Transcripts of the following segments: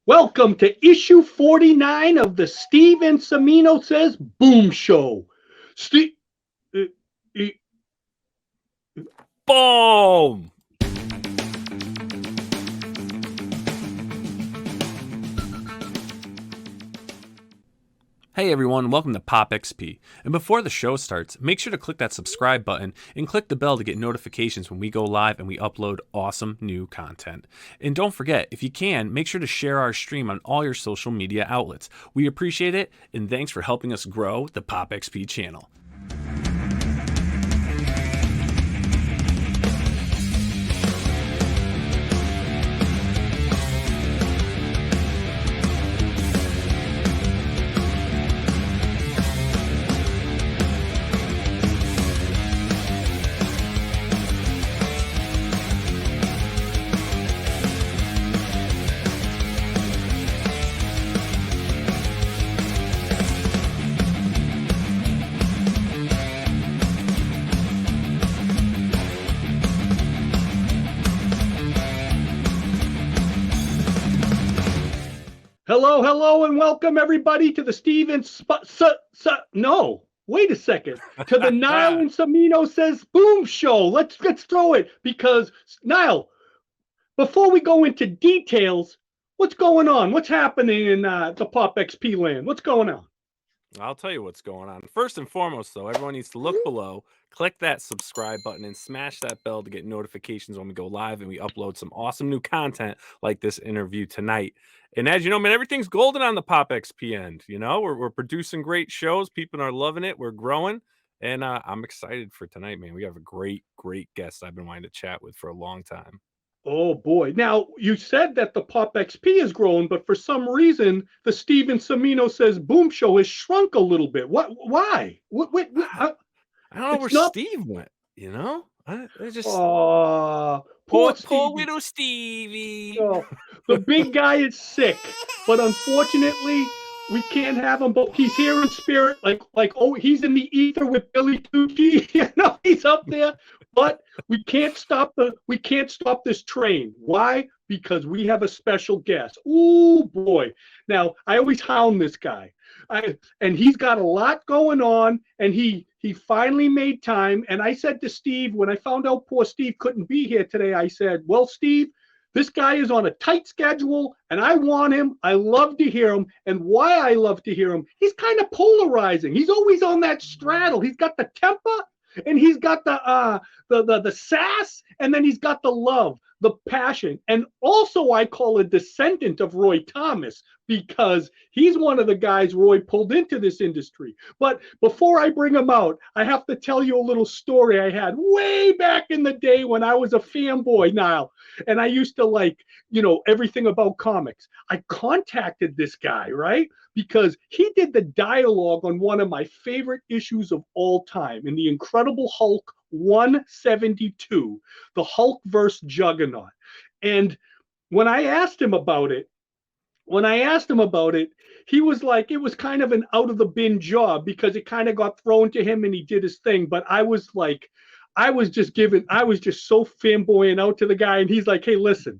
Welcome to issue 49 of the Steve and Cimino Says Boom Show. Steve. Boom! Hey everyone, welcome to Pop XP. And before the show starts, make sure to click that subscribe button and click the bell to get notifications when we go live and we upload awesome new content. And don't forget, if you can, make sure to share our stream on all your social media outlets. We appreciate it, and thanks for helping us grow the Pop XP channel. Hello, and welcome everybody to the Steve and no, wait a second. To the Niall and Cimino Says Boom Show. Let's throw it because Niall, before we go into details, what's going on? What's happening in the Pop XP land? What's going on? I'll tell you what's going on. First and foremost, though, everyone needs to look below, click that subscribe button, and smash that bell to get notifications when we go live and we upload some awesome new content like this interview tonight. And as you know, man, everything's golden on the Pop XP end. You know, we're producing great shows. People are loving it. We're growing. And I'm excited for tonight, man. We have a great guest I've been wanting to chat with for a long time. Oh boy. Now, you said that the Pop XP has grown, but for some reason, the Steve and Cimino Says Boom Show has shrunk a little bit. Why? I don't know where Steve went, you know? Poor little Stevie. Oh, the big guy is sick, but unfortunately, we can't have him. But he's here in spirit, he's in the ether with Billy Tucci. You know, he's up there. But we can't stop this train. Why? Because we have a special guest. Ooh boy! Now I always hound this guy, and he's got a lot going on, and he finally made time. And I said to Steve, when I found out poor Steve couldn't be here today, I said, well, Steve, this guy is on a tight schedule, and I want him. I love to hear him. And why I love to hear him, he's kind of polarizing. He's always on that straddle. He's got the temper, and he's got the sass, and then he's got the love, the passion. And also I call a descendant of Roy Thomas, because he's one of the guys Roy pulled into this industry. But before I bring him out, I have to tell you a little story I had way back in the day when I was a fanboy, Niall, and I used to like, everything about comics. I contacted this guy, right? Because he did the dialogue on one of my favorite issues of all time in the Incredible Hulk 172, the Hulk vs. Juggernaut. And when I asked him about it, he was like, it was kind of an out of the bin job because it kind of got thrown to him and he did his thing. But I was just so fanboying out to the guy. And he's like, hey, listen,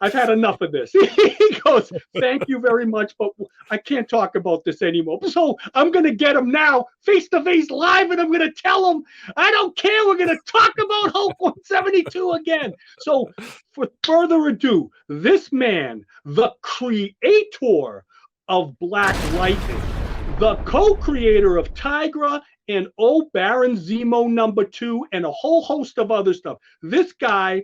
I've had enough of this. He goes, thank you very much, but I can't talk about this anymore. So I'm going to get him now face to face live, and I'm going to tell him, I don't care. We're going to talk about Hulk 172 again. So for further ado, this man, the creator of Black Lightning, the co-creator of Tigra and Oh Baron Zemo #2, and a whole host of other stuff. This guy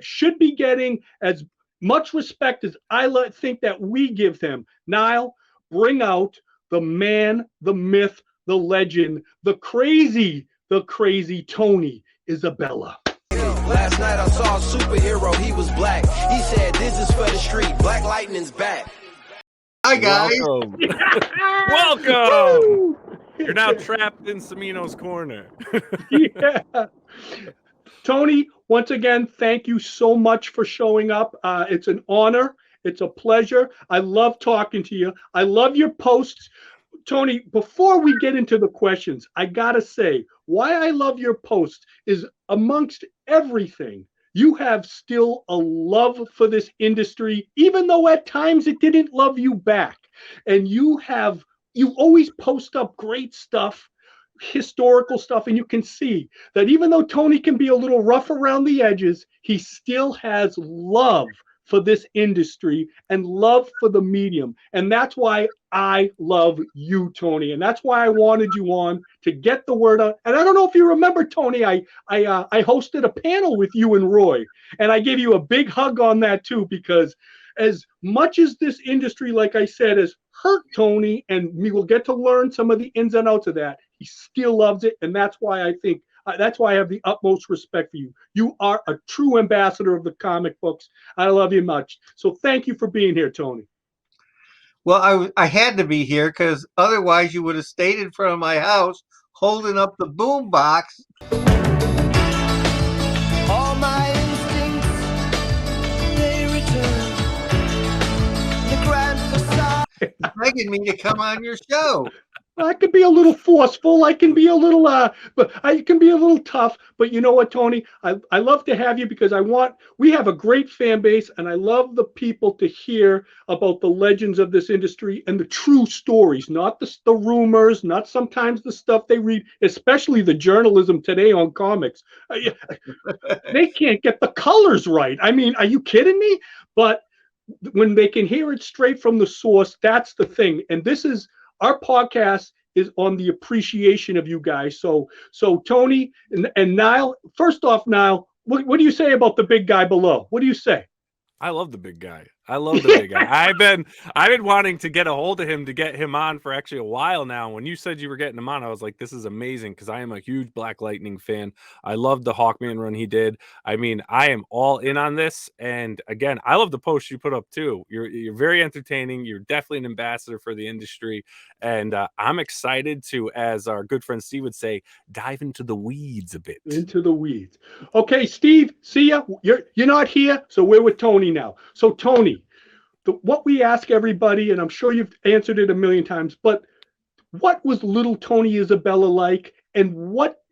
should be getting as much respect as I think that we give him. Niall, bring out the man, the myth, the legend, the crazy Tony Isabella. Last night I saw a superhero, he was black. He said, this is for the street, Black Lightning's back. Hi guys. Welcome. You're now trapped in Cimino's corner. Yeah. Tony, once again, thank you so much for showing up. It's an honor. It's a pleasure. I love talking to you. I love your posts. Tony, before we get into the questions, I got to say, why I love your posts is amongst everything. you have still a love for this industry, even though at times it didn't love you back. And you always post up great stuff, historical stuff, and you can see that even though Tony can be a little rough around the edges, he still has love for this industry and love for the medium. And that's why I love you, Tony. And that's why I wanted you on, to get the word out. And I don't know if you remember, Tony, I hosted a panel with you and Roy, and I gave you a big hug on that too, because as much as this industry, like I said, has hurt Tony, and we will get to learn some of the ins and outs of that, he still loves it. And that's why I think that's why I have the utmost respect for you. You are a true ambassador of the comic books. I love you much. So thank you for being here, Tony. Well, I had to be here because otherwise you would have stayed in front of my house holding up the boom box. All my instincts, they return. The grand facade. Begging me to come on your show. I can be a little forceful. I can be a little, but I can be a little tough. But you know what, Tony? I love to have you because we have a great fan base, and I love the people to hear about the legends of this industry and the true stories, not the rumors, not sometimes the stuff they read, especially the journalism today on comics. They can't get the colors right. I mean, are you kidding me? But when they can hear it straight from the source, that's the thing. And our podcast is on the appreciation of you guys. So Tony and Niall, first off, Niall, what do you say about the big guy below? What do you say? I love the big guy. I love the big guy. I've been wanting to get a hold of him to get him on for actually a while now. When you said you were getting him on, I was like, this is amazing, because I am a huge Black Lightning fan. I love the Hawkman run he did. I mean, I am all in on this. And again, I love the post you put up too. You're very entertaining. You're definitely an ambassador for the industry. And I'm excited to, as our good friend Steve would say, dive into the weeds a bit. Into the weeds. Okay, Steve, see ya. You're not here, so we're with Tony now. So Tony, what we ask everybody, and I'm sure you've answered it a million times, but what was little Tony Isabella like, and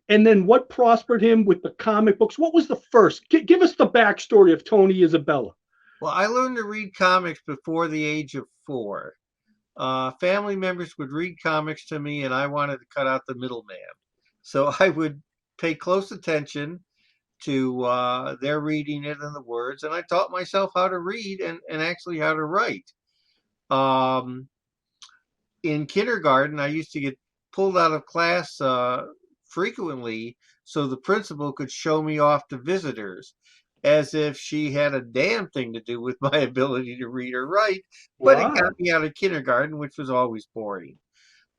then what prospered him with the comic books? What was the first? Give us the backstory of Tony Isabella. Well, I learned to read comics before the age of 4. Family members would read comics to me, and I wanted to cut out the middleman. So I would pay close attention to their reading it and the words, and I taught myself how to read and actually how to write. In kindergarten, I used to get pulled out of class frequently so the principal could show me off to visitors, as if she had a damn thing to do with my ability to read or write. But Wow. It got me out of kindergarten, which was always boring.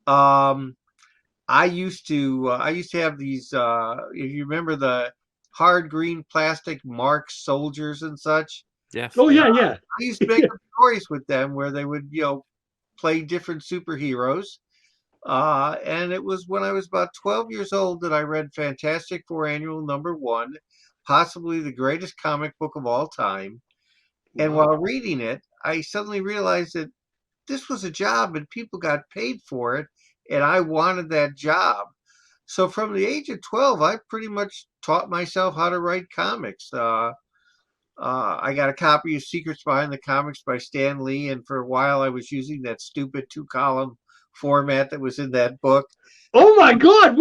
I used to have these, if you remember the hard green plastic marked soldiers and such. Yes. Oh yeah. I used to make up stories with them where they would, play different superheroes. And it was when I was about 12 years old that I read Fantastic Four Annual #1, possibly the greatest comic book of all time. And while reading it, I suddenly realized that this was a job and people got paid for it, and I wanted that job. So from the age of 12, I pretty much taught myself how to write comics. I got a copy of Secrets Behind the Comics by Stan Lee, and for a while I was using that stupid 2-column format that was in that book. Oh my God,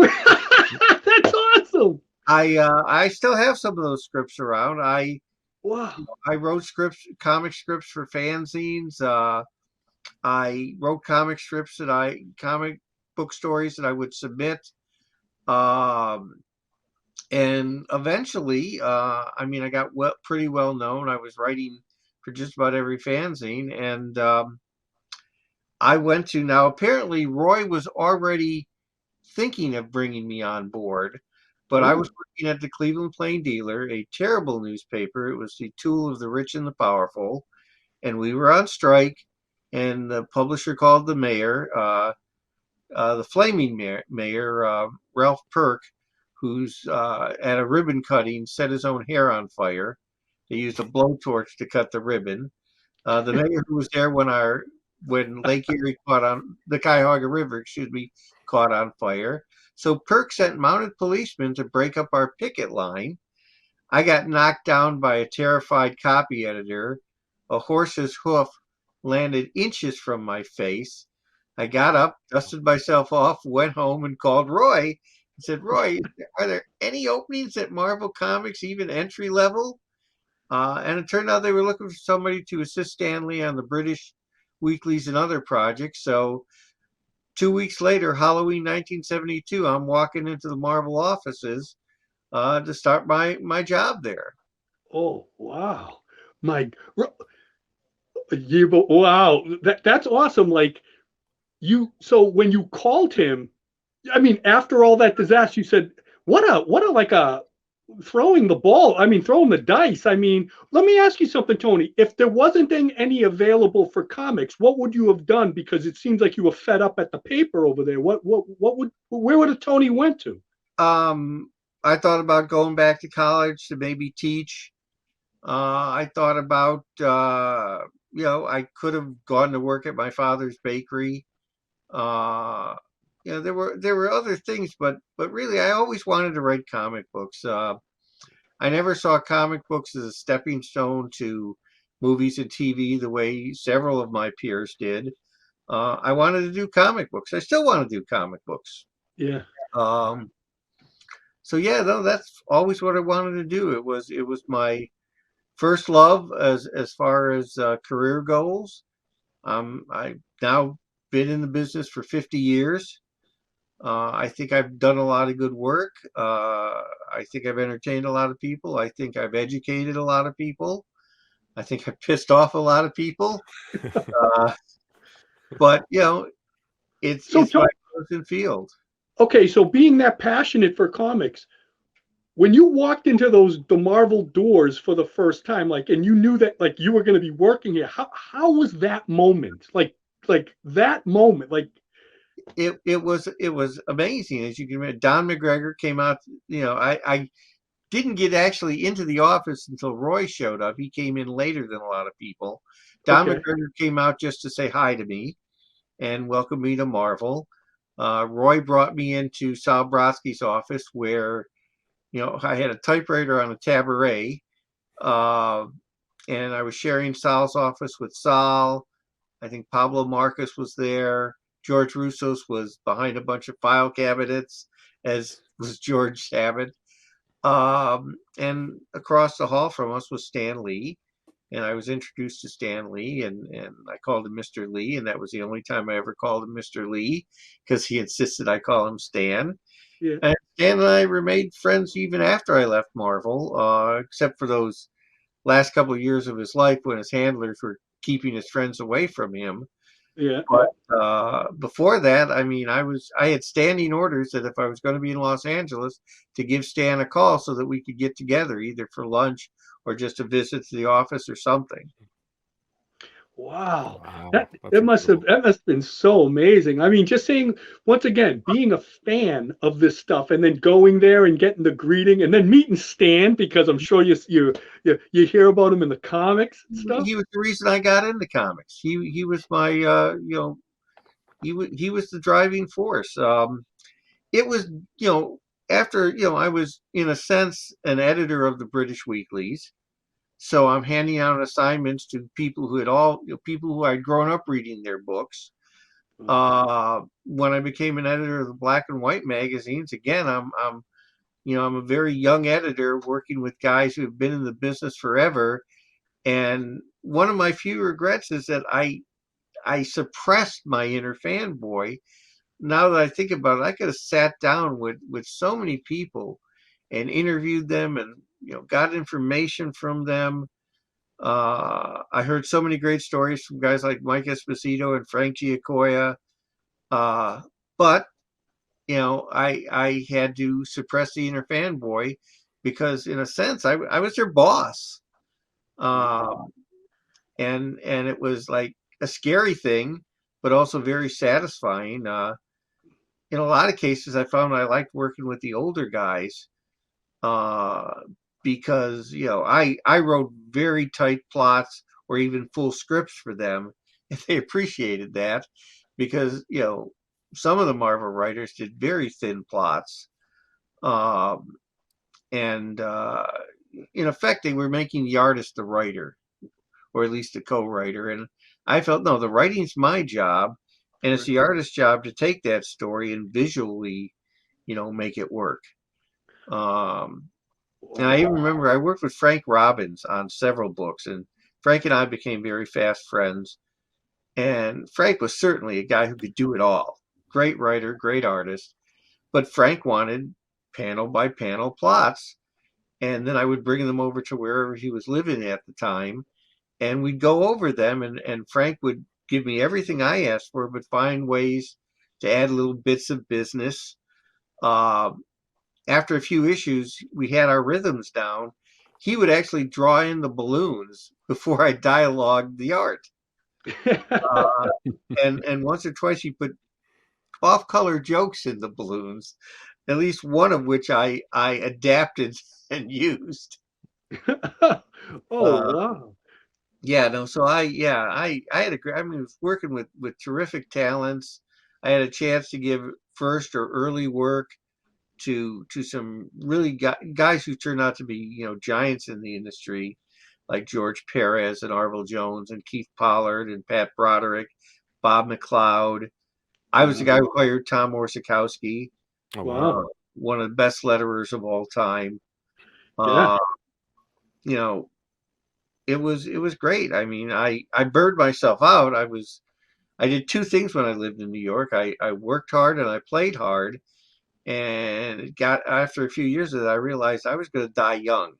that's awesome! I still have some of those scripts around. I wrote comic scripts for fanzines. I wrote comic book stories that I would submit. And eventually, I got pretty well known. I was writing for just about every fanzine, and I went to, now apparently Roy was already thinking of bringing me on board, but I was working at the Cleveland Plain Dealer, a terrible newspaper. It was the tool of the rich and the powerful, and we were on strike, and the publisher called the mayor, the flaming mayor, Ralph Perk, who's at a ribbon cutting, set his own hair on fire. They used a blowtorch to cut the ribbon. The mayor who was there when Lake Erie the Cuyahoga River, caught on fire. So Perk sent mounted policemen to break up our picket line. I got knocked down by a terrified copy editor. A horse's hoof landed inches from my face. I got up, dusted myself off, went home, and called Roy and said, Roy, are there any openings at Marvel Comics, even entry level? And it turned out they were looking for somebody to assist Stan Lee on the British weeklies and other projects. So 2 weeks later, Halloween 1972, I'm walking into the Marvel offices to start my job there. Oh, wow. My, wow. That's awesome. Like so when you called him, I mean, after all that disaster, you said, what a, like a throwing the ball. I mean, throwing the dice. I mean, let me ask you something, Tony. If there wasn't any available for comics, what would you have done? Because it seems like you were fed up at the paper over there. Where would have Tony went to? I thought about going back to college to maybe teach. I thought about, I could have gone to work at my father's bakery. There were other things, but really, I always wanted to write comic books. I never saw comic books as a stepping stone to movies and TV the way several of my peers did. I wanted to do comic books. I still want to do comic books. Yeah. So yeah, no, that's always what I wanted to do. It was my first love as far as career goals. I've now been in the business for 50 years. I think I've done a lot of good work. I think I've entertained a lot of people. I think I've educated a lot of people. I think I've pissed off a lot of people. But it's my chosen field. Okay, so being that passionate for comics, when you walked into the Marvel doors for the first time, like, and you knew that like you were going to be working here, how was that moment? Like that moment, like it was amazing. As you can imagine, Don McGregor came out. I didn't get actually into the office until Roy showed up. He came in later than a lot of people. Don McGregor came out just to say hi to me and welcome me to Marvel. Roy brought me into Sal Brodsky's office where, I had a typewriter on a tabaret, and I was sharing Sal's office with Sal. I think Pablo Marcus was there. George Russos was behind a bunch of file cabinets, as was George Sabat. And across the hall from us was Stan Lee. And I was introduced to Stan Lee, and I called him Mr. Lee, and that was the only time I ever called him Mr. Lee, because he insisted I call him Stan. Yeah. And Stan and I remained friends even after I left Marvel, except for those last couple of years of his life when his handlers were keeping his friends away from him. Yeah. But before that, I mean, I had standing orders that if I was going to be in Los Angeles, to give Stan a call so that we could get together either for lunch or just a visit to the office or something. Wow. That's That must have been so amazing. I mean, just saying, once again, being a fan of this stuff and then going there and getting the greeting and then meeting Stan, because I'm sure you hear about him in the comics and stuff. He was the reason I got into comics. He was my he was the driving force. It was after I was in a sense an editor of the British weeklies. So I'm handing out assignments to people who people who I'd grown up reading their books. When I became an editor of the black and white magazines, again, I'm a very young editor working with guys who have been in the business forever. And one of my few regrets is that I suppressed my inner fanboy. Now that I think about it, I could have sat down with so many people and interviewed them and got information from them. I heard so many great stories from guys like Mike Esposito and Frank Giacoia. But I had to suppress the inner fanboy because, in a sense, I was their boss. And it was like a scary thing, but also very satisfying. In a lot of cases, I found I liked working with the older guys. Because I wrote very tight plots or even full scripts for them, and they appreciated that because some of the Marvel writers did very thin plots, and in effect, they were making the artist the writer, or at least the co-writer. And I felt, no, the writing's my job, and it's Right. the artist's job to take that story and visually, make it work. And I even remember I worked with Frank Robbins on several books, and Frank and I became very fast friends. And Frank was certainly a guy who could do it all. Great writer, great artist. But Frank wanted panel by panel plots. And then I would bring them over to wherever he was living at the time. And we'd go over them. And Frank would give me everything I asked for, but find ways to add little bits of business. After a few issues, we had our rhythms down. He would actually draw in the balloons before I dialogued the art. And once or twice he put off-color jokes in the balloons, at least one of which I adapted and used. Wow. Yeah, no, so I had I was working with terrific talents. I had a chance to give first or early work to some really guys who turned out to be, giants in the industry, like George Perez and Arvil Jones and Keith Pollard and Pat Broderick, Bob McLeod. I was the guy who hired Tom Orzechowski, Oh, Wow. one of the best letterers of all time. Yeah. It was great. I mean, I burned myself out. I did two things when I lived in New York. I worked hard and I played hard. And it got after a few years of that, I realized I was going to die young.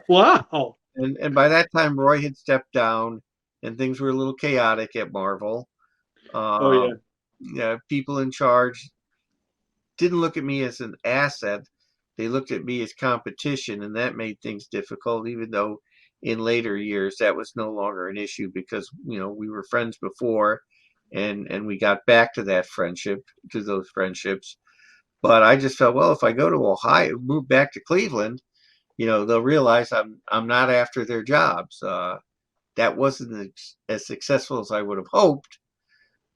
Wow. And by that time, Roy had stepped down, and things were a little chaotic at Marvel. Oh yeah. Yeah, people in charge didn't look at me as an asset; they looked at me as competition, and that made things difficult. Even though in later years that was no longer an issue because we were friends before, and we got back to those friendships. But I just felt, well, if I go to Ohio, move back to Cleveland, they'll realize I'm not after their jobs. That wasn't as successful as I would have hoped.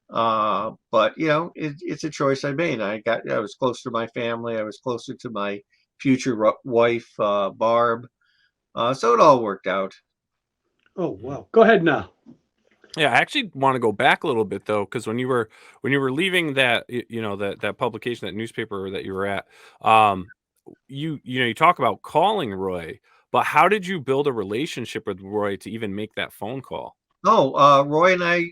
But it's a choice I made. I was close to my family. I was closer to my future wife, Barb. So it all worked out. Oh wow. Go ahead now. Yeah, I actually want to go back a little bit though, because when you were leaving that that publication, that newspaper that you were at, you talk about calling Roy, but how did you build a relationship with Roy to even make that phone call? Oh, Roy and I,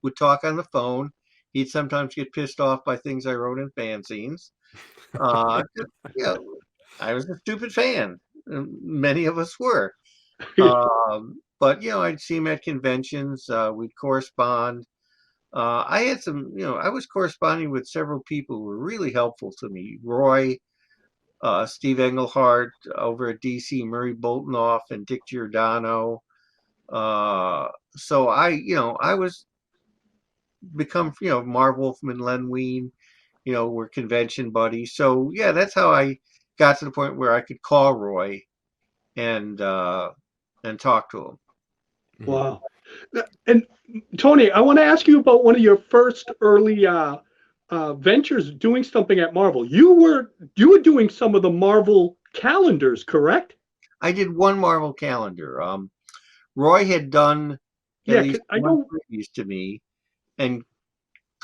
would talk on the phone. He'd sometimes get pissed off by things I wrote in fanzines. I was a stupid fan. Many of us were. But I'd see him at conventions. We'd correspond. I had some, I was corresponding with several people who were really helpful to me. Roy, Steve Englehart over at DC, Murray Boltinoff, and Dick Giordano. So I was become, Marv Wolfman, Len Wein, were convention buddies. So yeah, that's how I got to the point where I could call Roy and talk to him. Wow. And Tony, I want to ask you about one of your first early ventures doing something at Marvel. You were doing some of the Marvel calendars, correct? I did one Marvel calendar. Roy had done at least one previous to me, and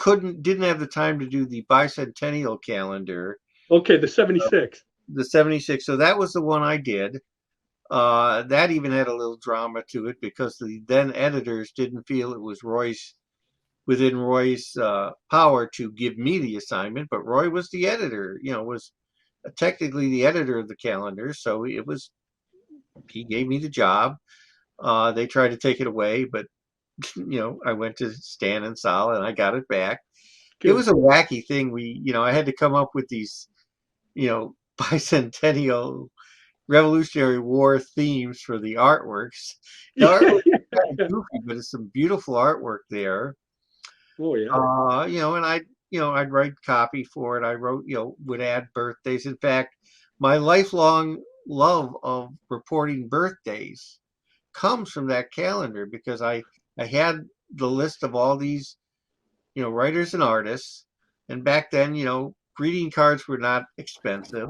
didn't have the time to do the bicentennial calendar. Okay, the 76. The 76. So that was the one I did. That even had a little drama to it because the then editors didn't feel it was within Roy's power to give me the assignment, but Roy was the editor, was technically the editor of the calendar. So he gave me the job. They tried to take it away, but I went to Stan and Sal and I got it back. Good. It was a wacky thing. I had to come up with these, bicentennial Revolutionary War themes for the artworks. The artwork is kind of goofy, but it's some beautiful artwork there. Oh yeah. And I'd write copy for it. I wrote, would add birthdays. In fact, my lifelong love of reporting birthdays comes from that calendar because I had the list of all these, writers and artists. And back then, greeting cards were not expensive.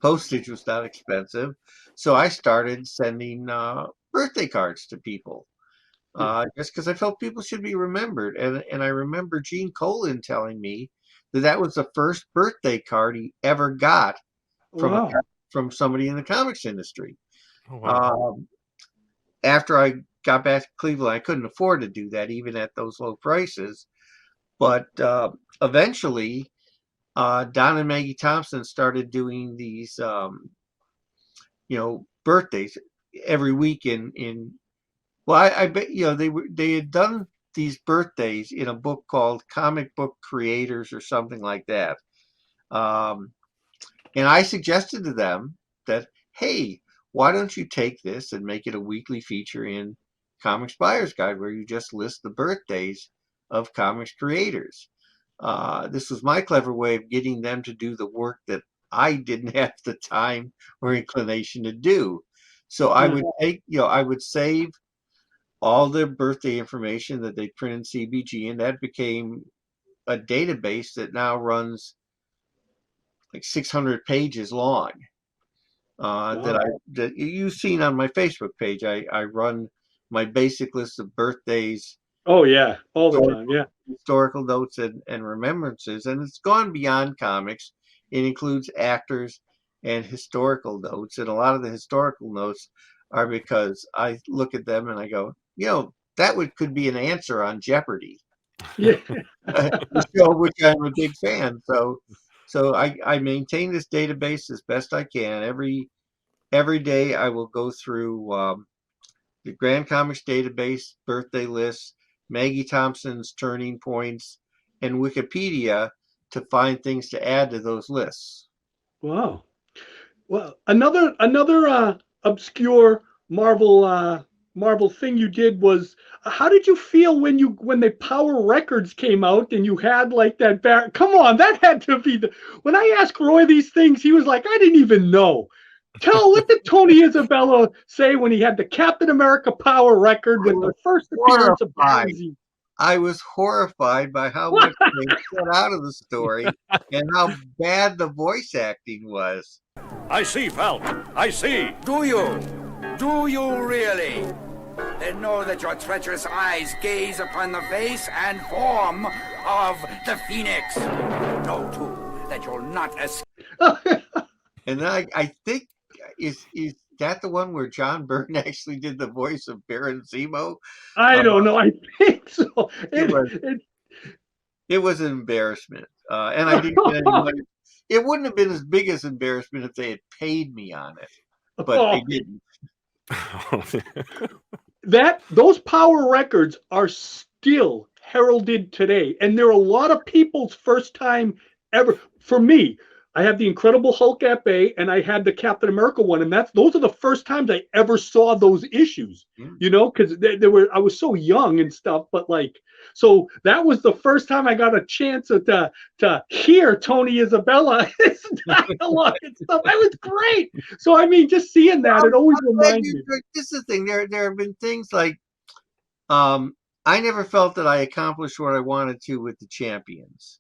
Postage was not expensive. So I started sending birthday cards to people just because I felt people should be remembered. And I remember Gene Colan telling me that was the first birthday card he ever got Wow. from somebody in the comics industry. Oh, wow. After I got back to Cleveland, I couldn't afford to do that even at those low prices. But eventually, Don and Maggie Thompson started doing these, birthdays every week well, I bet they had done these birthdays in a book called Comic Book Creators or something like that. And I suggested to them that, hey, why don't you take this and make it a weekly feature in Comics Buyer's Guide where you just list the birthdays of comics creators. This was my clever way of getting them to do the work that I didn't have the time or inclination to do. So I would I would save all the birthday information that they print in CBG, and that became a database that now runs like 600 pages long. That you've seen on my Facebook page. I run my basic list of birthdays. Oh yeah, all the time. Yeah, historical notes and remembrances, and it's gone beyond comics. It includes actors and historical notes, and a lot of the historical notes are because I look at them and I go, that could be an answer on Jeopardy. yeah. The show, which I'm a big fan. So I maintain this database as best I can. Every day I will go through the Grand Comics database, birthday lists, Maggie Thompson's Turning Points, and Wikipedia to find things to add to those lists. Wow. Well, another obscure Marvel thing you did was, how did you feel when the Power Records came out and you had like that come on, that had to be when I asked Roy these things, he was like, I didn't even know. What did Tony Isabella say when he had the Captain America Power Record with the first appearance of Pansy? I was horrified by how much they cut out of the story and how bad the voice acting was. I see, Falcon. I see. Do you? Do you really? Then know that your treacherous eyes gaze upon the face and form of the Phoenix. Know, too, that you'll not escape. And then I think, is that the one where John Byrne actually did the voice of Baron Zemo? I don't know. I think so. It was an embarrassment. And I didn't get any money. It wouldn't have been as big as embarrassment if they had paid me on it, but they didn't. Those Power Records are still heralded today, and they're a lot of people's first time ever. For me, I have the Incredible Hulk at Bay, and I had the Captain America one, and those are the first times I ever saw those issues. Because I was so young and stuff, but so that was the first time I got a chance to hear Tony Isabella his dialogue and stuff. That was great. So I mean, just seeing that, it always reminds me. This is the thing. There have been things like, I never felt that I accomplished what I wanted to with the Champions.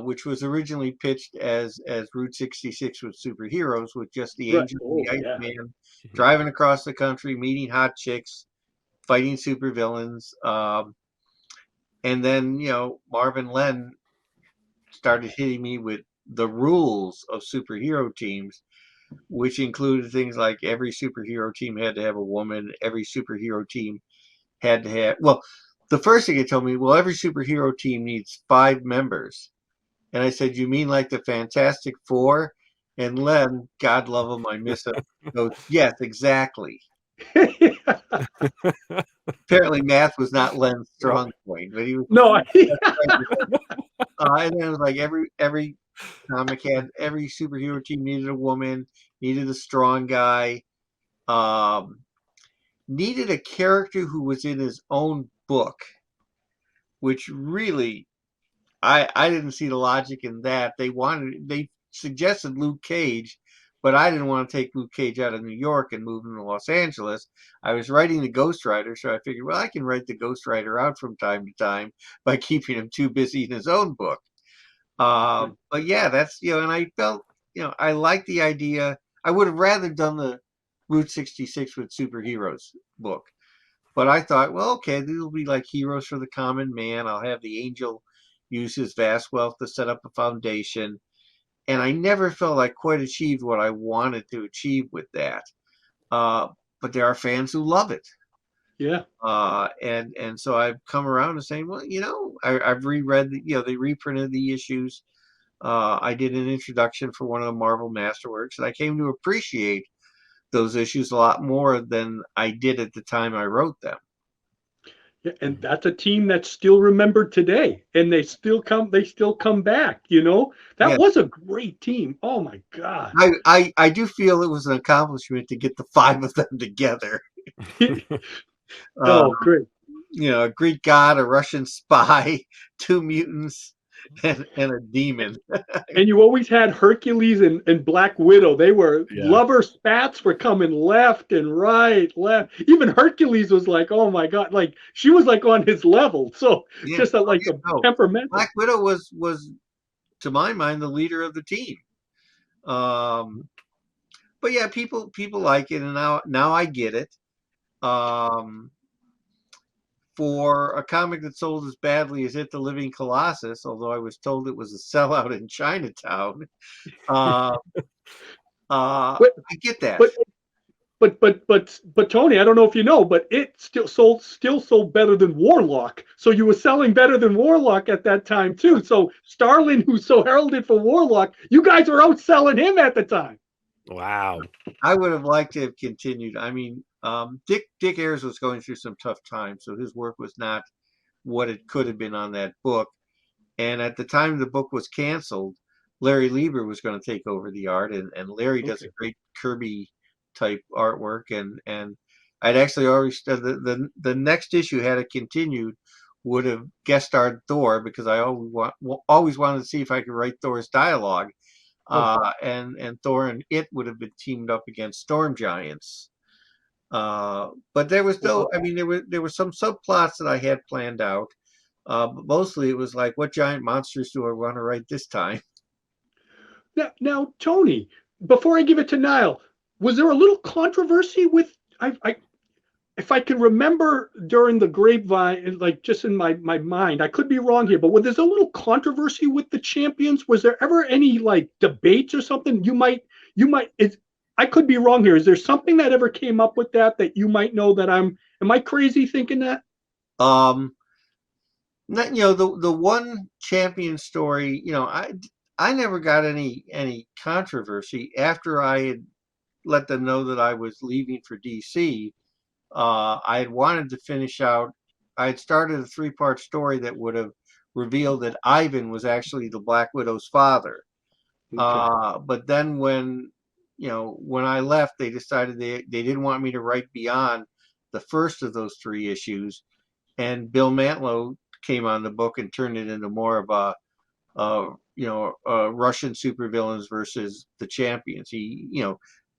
Which was originally pitched as Route 66 with superheroes, with just the Angel and the Iceman driving across the country, meeting hot chicks, fighting supervillains. And then, Marvin Len started hitting me with the rules of superhero teams, which included things like every superhero team had to have a woman, every superhero team had to have, the first thing he told me, every superhero team needs 5 members. And I said, you mean like the Fantastic Four? And Len, God love him, I miss him, goes, yes, exactly. Apparently math was not Len's strong point, but he was. No. And then it was like every comic had, every superhero team needed a woman, needed a strong guy, needed a character who was in his own book, which really, I didn't see the logic in that. They suggested Luke Cage, but I didn't want to take Luke Cage out of New York and move him to Los Angeles. I was writing the Ghost Rider, so I figured, I can write the Ghost Rider out from time to time by keeping him too busy in his own book. But yeah, that's, and I felt I like the idea. I would have rather done the Route 66 with superheroes book, but I thought, well, okay, these will be like heroes for the common man. I'll have the angel use his vast wealth to set up a foundation, and I never felt I quite achieved what I wanted to achieve with that. But there are fans who love it. Yeah. And so I've come around to saying, well, I've reread they reprinted the issues. I did an introduction for one of the Marvel Masterworks, and I came to appreciate those issues a lot more than I did at the time I wrote them. Yeah, and that's a team that's still remembered today, and they still come back. That Yeah. was a great team. Oh my God. I do feel it was an accomplishment to get the 5 of them together. Oh, great. A Greek god, a Russian spy, 2 mutants, and a demon. And you always had Hercules and Black Widow. They were Yeah. lover spats were coming left and right, left. Even Hercules was like, oh my God, like she was like on his level. So Yeah. just a temperamental. Black Widow was, to my mind, the leader of the team. But yeah, people like it, and now I get it. For a comic that sold as badly as It the Living Colossus, although I was told it was a sellout in Chinatown, I get that. But Tony, I don't know if you know, but it still sold better than Warlock. So you were selling better than Warlock at that time too. So Starlin, who's so heralded for Warlock, you guys were outselling him at the time. Wow. I would have liked to have continued. I mean, Dick Ayers was going through some tough times, so his work was not what it could have been on that book. And at the time the book was canceled, Larry Lieber was going to take over the art, and Larry does a great Kirby type artwork. And I'd actually already the next issue, had it continued, would have guest starred Thor, because I always wanted to see if I could write Thor's dialogue. And Thor and It would have been teamed up against Storm Giants. But there was no, I mean, there were some subplots that I had planned out. But mostly it was like, what giant monsters do I want to write this time? Now, Tony, before I give it to Niall, was there a little controversy with if I can remember during the grapevine, like just in my mind, I could be wrong here, but was there a little controversy with the champions? Was there ever any like debates or something? I could be wrong here. Is there something that ever came up with that you might know that am I crazy thinking that? The one champion story, I never got any controversy after I had let them know that I was leaving for DC. I had wanted to finish out. I had started a 3-part story that would have revealed that Ivan was actually the Black Widow's father. Okay. But then when I left, they decided they didn't want me to write beyond the first of those 3 issues, and Bill Mantlo came on the book and turned it into more of a Russian supervillains versus the champions.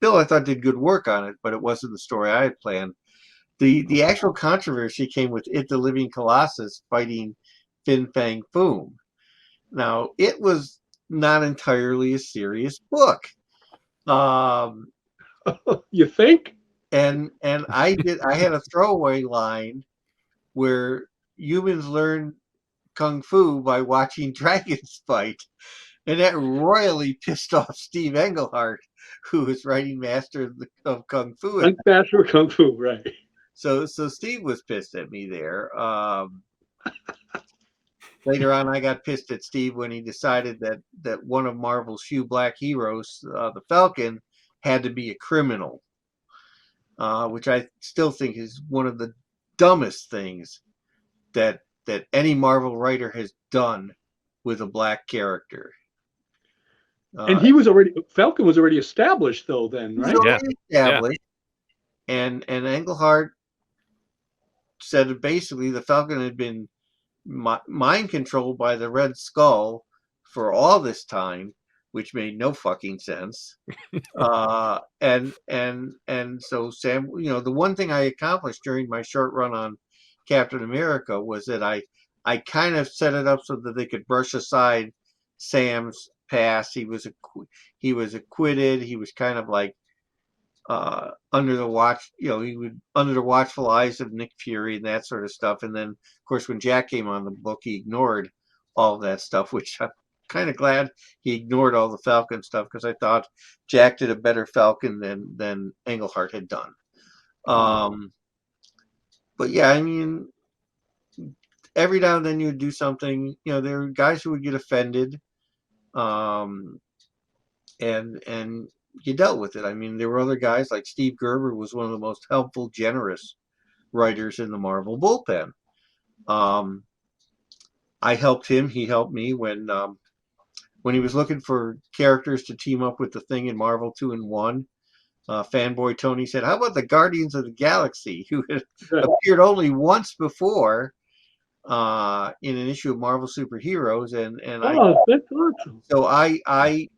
Bill, I thought, did good work on it, but it wasn't the story I had planned. The actual controversy came with It the Living Colossus fighting Fin Fang Foom. Now, it was not entirely a serious book. You think? And I had a throwaway line where humans learn kung fu by watching dragons fight, and that royally pissed off Steve Englehart, who was writing Master of Kung Fu. Master of Kung Fu, right? So Steve was pissed at me there. Later on, I got pissed at Steve when he decided that one of Marvel's few black heroes, the Falcon, had to be a criminal, which I still think is one of the dumbest things that any Marvel writer has done with a black character. And Falcon was already established though then, right? Established. And Englehart said that basically the Falcon had been mind controlled by the Red Skull for all this time, which made no fucking sense. And so Sam, the one thing I accomplished during my short run on Captain America was that I kind of set it up so that they could brush aside Sam's pass. He was acquitted. He was kind of like under the watch, he would under the watchful eyes of Nick Fury and that sort of stuff. And then, of course, when Jack came on the book, he ignored all of that stuff, which I'm kind of glad he ignored all the Falcon stuff, because I thought Jack did a better Falcon than Englehart had done. But yeah, I mean, every now and then you would do something. There were guys who would get offended, and you dealt with it. I mean, there were other guys like Steve Gerber was one of the most helpful, generous writers in the Marvel bullpen. I helped him. He helped me when he was looking for characters to team up with the Thing in Marvel 2-in-1. Fanboy Tony said, "How about the Guardians of the Galaxy, who had appeared only once before in an issue of Marvel Superheroes?" And that's awesome. so I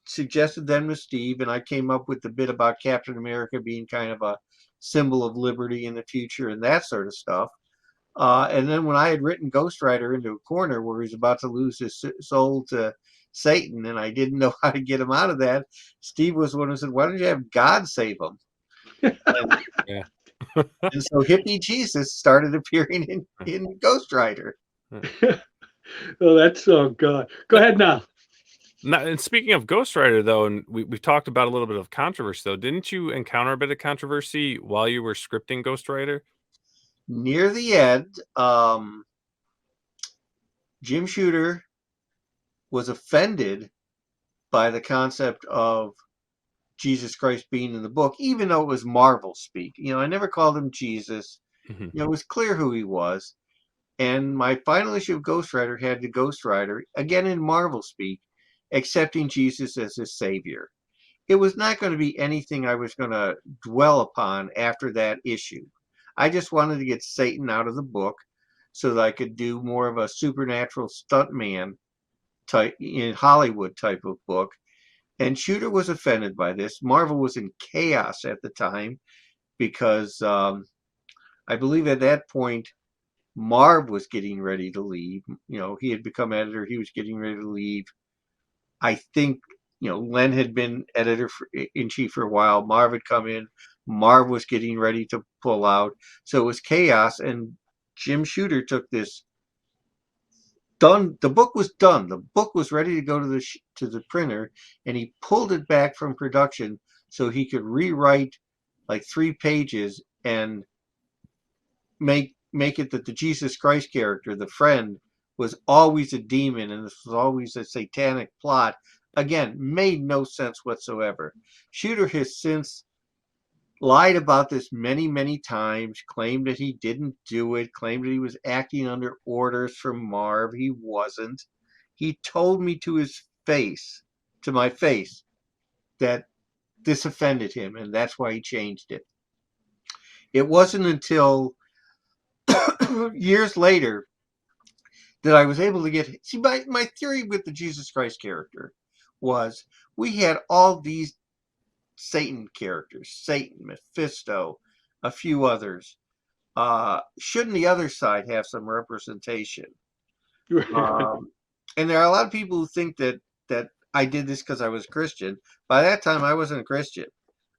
suggested them to Steve, and I came up with the bit about Captain America being kind of a symbol of liberty in the future and that sort of stuff. And then when I had written Ghost Rider into a corner where he's about to lose his soul to Satan, and I didn't know how to get him out of that, Steve was the one who said, "Why don't you have God save him?" Yeah. And so Hippie Jesus started appearing in Ghost Rider. Oh, that's God. Go ahead now. Now, and speaking of Ghost Rider, though, and we've talked about a little bit of controversy, though, didn't you encounter a bit of controversy while you were scripting Ghost Rider? Near the end, Jim Shooter was offended by the concept of Jesus Christ being in the book, even though it was Marvel speak. I never called him Jesus. Mhm. It was clear who he was. And my final issue of Ghost Rider had the Ghost Rider, again in Marvel speak, accepting Jesus as his savior. It was not going to be anything I was going to dwell upon after that issue. I just wanted to get Satan out of the book so that I could do more of a supernatural stuntman type in Hollywood type of book. And Shooter was offended by this. Marvel was in chaos at the time because I believe at that point Marv was getting ready to leave. He had become editor. He was getting ready to leave. I think Len had been editor-in-chief for a while. Marv had come in. Marv was getting ready to pull out. So it was chaos. And Jim Shooter took this done. The book was done. The book was ready to go to the printer, and he pulled it back from production so he could rewrite like 3 pages and make it that the Jesus Christ character, the friend, was always a demon, and this was always a satanic plot. Again, made no sense whatsoever. Shooter has since lied about this many, many times, claimed that he didn't do it, claimed that he was acting under orders from Marv. He wasn't. He told me to my face, that this offended him, and that's why he changed it. It wasn't until years later that I was able to see, my theory with the Jesus Christ character was we had all these Satan characters, Satan, Mephisto, a few others. Shouldn't the other side have some representation? And there are a lot of people who think that I did this because I was Christian. By that time, I wasn't a Christian.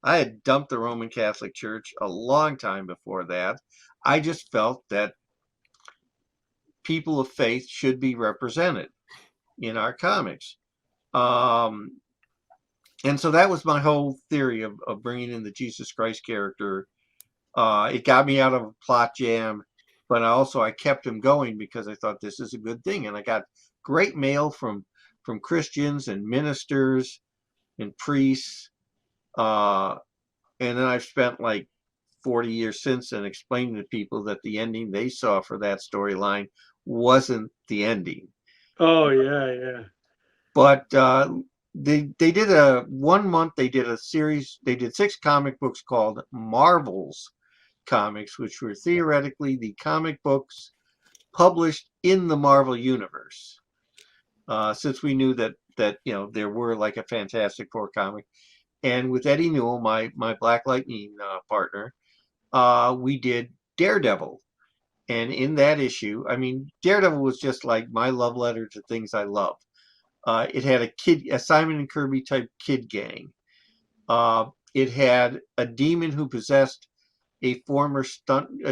I had dumped the Roman Catholic Church a long time before that. I just felt that people of faith should be represented in our comics. And so that was my whole theory of bringing in the Jesus Christ character. It got me out of a plot jam, but I kept him going because I thought this is a good thing. And I got great mail from Christians and ministers and priests. And then I've spent like 40 years since then explaining to people that the ending they saw for that storyline wasn't the ending. Oh, yeah. But they did 1 month, they did a series, they did 6 comic books called Marvel's Comics, which were theoretically the comic books published in the Marvel universe. Since we knew that there were like a Fantastic Four comic. And with Eddie Newell, my Black Lightning partner, we did Daredevil. And in that issue, I mean, Daredevil was just like my love letter to things I love. It had a Simon and Kirby type kid gang. It had a demon who possessed a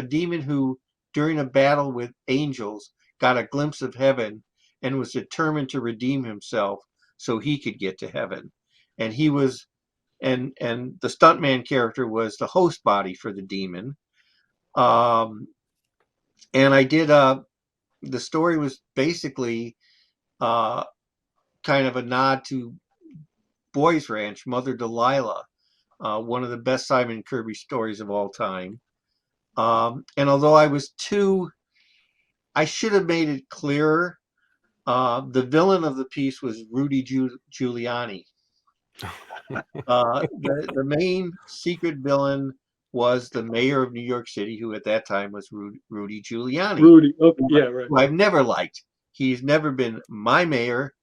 demon who, during a battle with angels, got a glimpse of heaven and was determined to redeem himself so he could get to heaven. And he was, and the stuntman character was the host body for the demon. And I did the story was basically kind of a nod to Boys Ranch, Mother Delilah, one of the best Simon Kirby stories of all time. And although I should have made it clearer. The villain of the piece was Rudy Giuliani. The main secret villain was the mayor of New York City, who at that time was Rudy Giuliani. Rudy, okay, yeah, right. Who I've never liked. He's never been my mayor,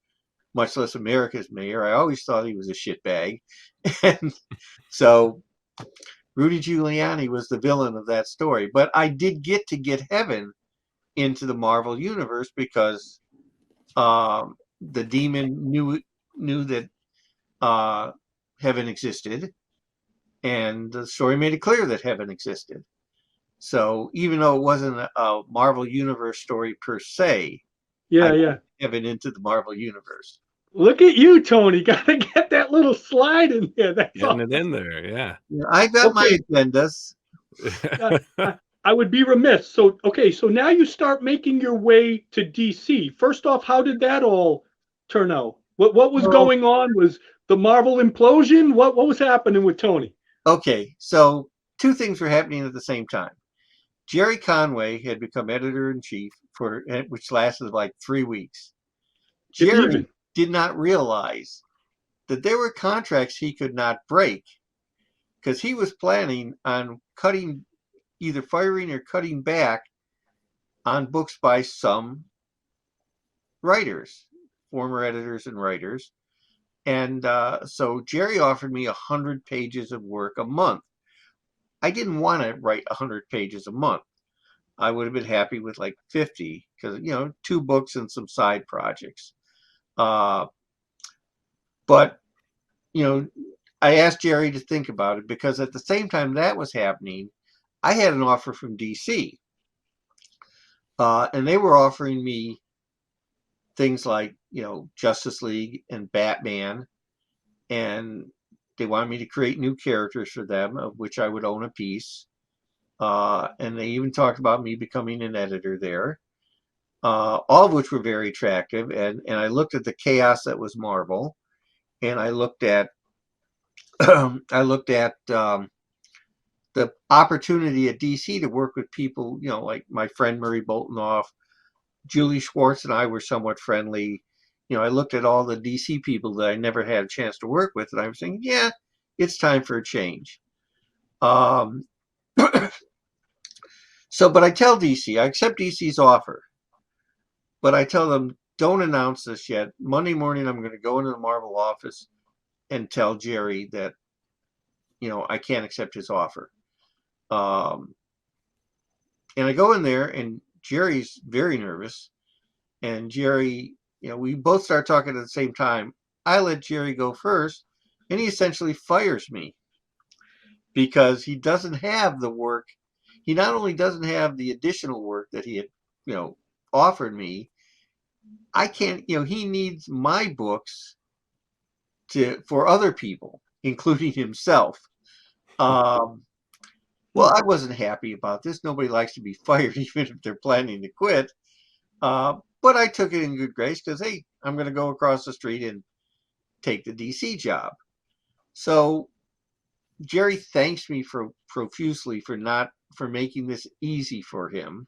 much less America's mayor. I always thought he was a shitbag. And so Rudy Giuliani was the villain of that story. But I did get heaven into the Marvel universe because the demon knew that heaven existed, and the story made it clear that heaven existed. So even though it wasn't a Marvel Universe story per se, I got heaven into the Marvel Universe. Look at you, Tony. Gotta get that little slide in there. That's Getting it in there, yeah. I've got my agendas. I would be remiss. So now you start making your way to DC. First off, how did that all turn out? What was going on? Was the Marvel implosion? What was happening with Tony? Okay, so two things were happening at the same time. Jerry Conway had become editor-in-chief which lasted like 3 weeks. Jerry did not realize that there were contracts he could not break because he was planning on either firing or cutting back on books by some writers, former editors and writers. And so Jerry offered me 100 pages of work a month. I didn't want to write 100 pages a month. I would have been happy with like 50 because, 2 books and some side projects. But, I asked Jerry to think about it because at the same time that was happening, I had an offer from DC. And they were offering me things like, Justice League and Batman. And they wanted me to create new characters for them, of which I would own a piece. And they even talked about me becoming an editor there, all of which were very attractive. And I looked at the chaos that was Marvel, and I looked at the opportunity at DC to work with people, like my friend Murray Boltinoff, Julie Schwartz, and I were somewhat friendly. I looked at all the DC people that I never had a chance to work with, and I was thinking, yeah, it's time for a change. But I tell DC, I accept DC's offer, but I tell them, don't announce this yet. Monday morning, I'm going to go into the Marvel office and tell Jerry that, I can't accept his offer. And I go in there, and Jerry's very nervous. And Jerry, we both start talking at the same time. I let Jerry go first, and he essentially fires me because he doesn't have the work. He not only doesn't have the additional work that he had, offered me. I can't, he needs my books for other people, including himself. Well, I wasn't happy about this. Nobody likes to be fired, even if they're planning to quit. But I took it in good grace because, hey, I'm going to go across the street and take the DC job. So Jerry thanks me profusely for making this easy for him.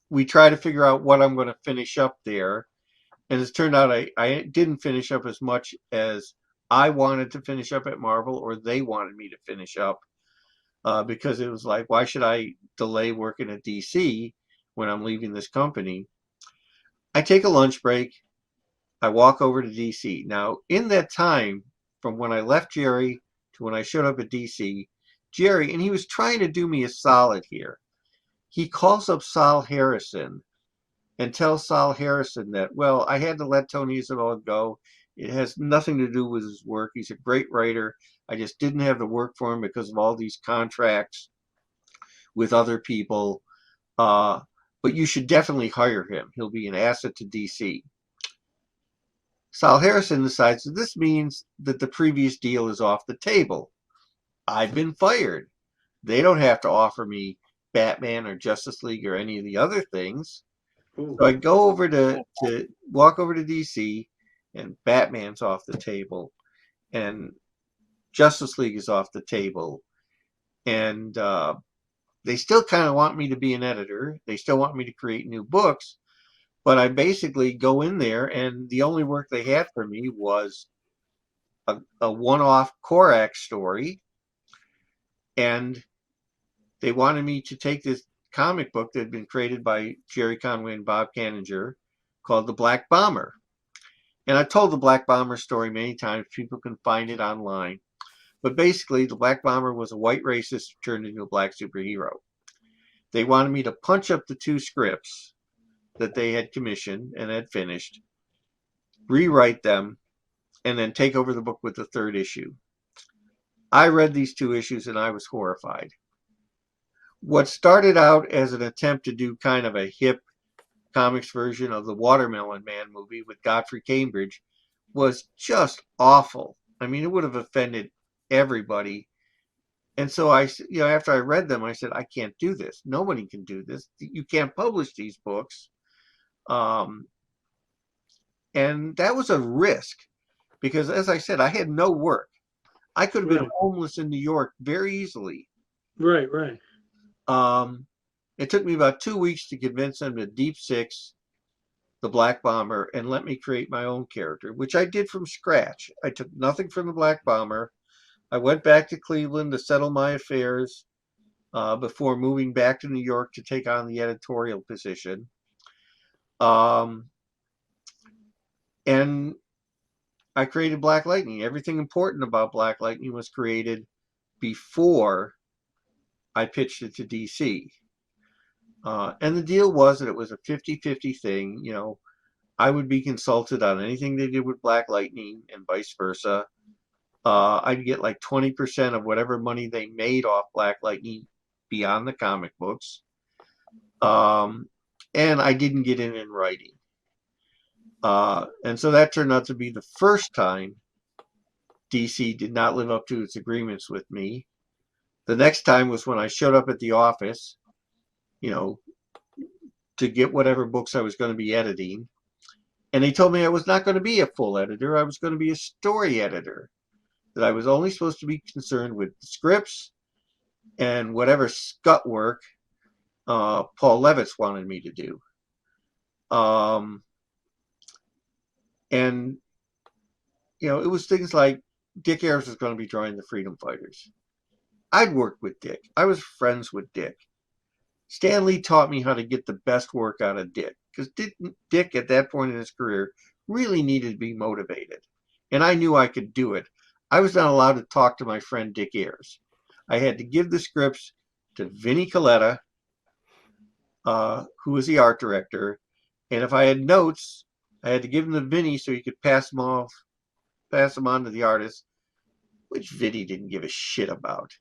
We try to figure out what I'm going to finish up there. And it's turned out I didn't finish up as much as I wanted to finish up at Marvel, or they wanted me to finish up, because it was like, why should I delay working at DC when I'm leaving this company? I take a lunch break. I walk over to DC. Now, in that time, from when I left Jerry to when I showed up at DC, Jerry, and he was trying to do me a solid here, he calls up Sal Harrison, and tell Sal Harrison that, well, I had to let Tony Isabella go. It has nothing to do with his work. He's a great writer. I just didn't have the work for him because of all these contracts with other people. But you should definitely hire him. He'll be an asset to DC. Sal Harrison decides that this means that the previous deal is off the table. I've been fired. They don't have to offer me Batman or Justice League or any of the other things. Ooh. So I go over to walk over to DC, and Batman's off the table, and Justice League is off the table, and they still kind of want me to be an editor. They still want me to create new books, but I basically go in there, and the only work they had for me was a one-off Korak story, and they wanted me to take this comic book that had been created by Jerry Conway and Bob Canninger called The Black Bomber. And I've told the Black Bomber story many times. People can find it online. But basically, the Black Bomber was a white racist turned into a black superhero. They wanted me to punch up the 2 scripts that they had commissioned and had finished, rewrite them, and then take over the book with the 3rd issue. I read these 2 issues and I was horrified. What started out as an attempt to do kind of a hip comics version of the Watermelon Man movie with Godfrey Cambridge was just awful. I mean, it would have offended everybody. And so after I read them, I said, I can't do this. Nobody can do this. You can't publish these books. And that was a risk because, as I said, I had no work. I could have been homeless in New York very easily. Right. It took me about 2 weeks to convince them to Deep Six the Black Bomber and let me create my own character, which I did from scratch. I took nothing from the Black Bomber. I went back to Cleveland to settle my affairs before moving back to New York to take on the editorial position. And I created Black Lightning. Everything important about Black Lightning was created before I pitched it to DC. And the deal was that it was a 50-50 thing. You know, I would be consulted on anything they did with Black Lightning and vice versa. I'd get like 20% of whatever money they made off Black Lightning beyond the comic books. And I didn't get in writing. And so that turned out to be the first time DC did not live up to its agreements with me. The next time was when I showed up at the office, to get whatever books I was going to be editing. And they told me I was not going to be a full editor. I was going to be a story editor. That I was only supposed to be concerned with the scripts and whatever scut work Paul Levitz wanted me to do. And, it was things like Dick Ayers was going to be drawing the Freedom Fighters. I'd worked with Dick. I was friends with Dick. Stan Lee taught me how to get the best work out of Dick, because Dick, at that point in his career, really needed to be motivated. And I knew I could do it. I was not allowed to talk to my friend Dick Ayers. I had to give the scripts to Vinnie Coletta, who was the art director. And if I had notes, I had to give them to Vinnie so he could pass them on to the artist, which Vinnie didn't give a shit about.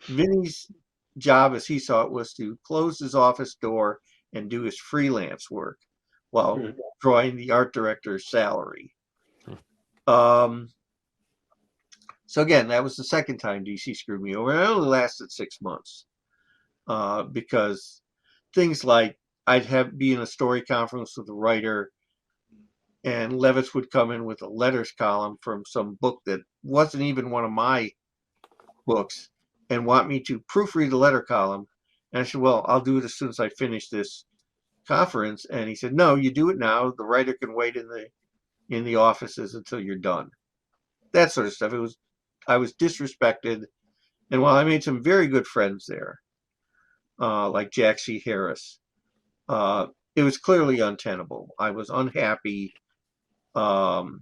Vinnie's job, as he saw it, was to close his office door and do his freelance work while drawing the art director's salary. So again, that was the second time DC screwed me over. It only lasted 6 months because things like I'd be in a story conference with a writer, and Levitz would come in with a letters column from some book that wasn't even one of my books and want me to proofread the letter column. And I said, well, I'll do it as soon as I finish this conference. And he said, no, you do it now. The writer can wait in the offices until you're done. That sort of stuff. I was disrespected. And while I made some very good friends there, like Jack C. Harris, it was clearly untenable. I was unhappy. And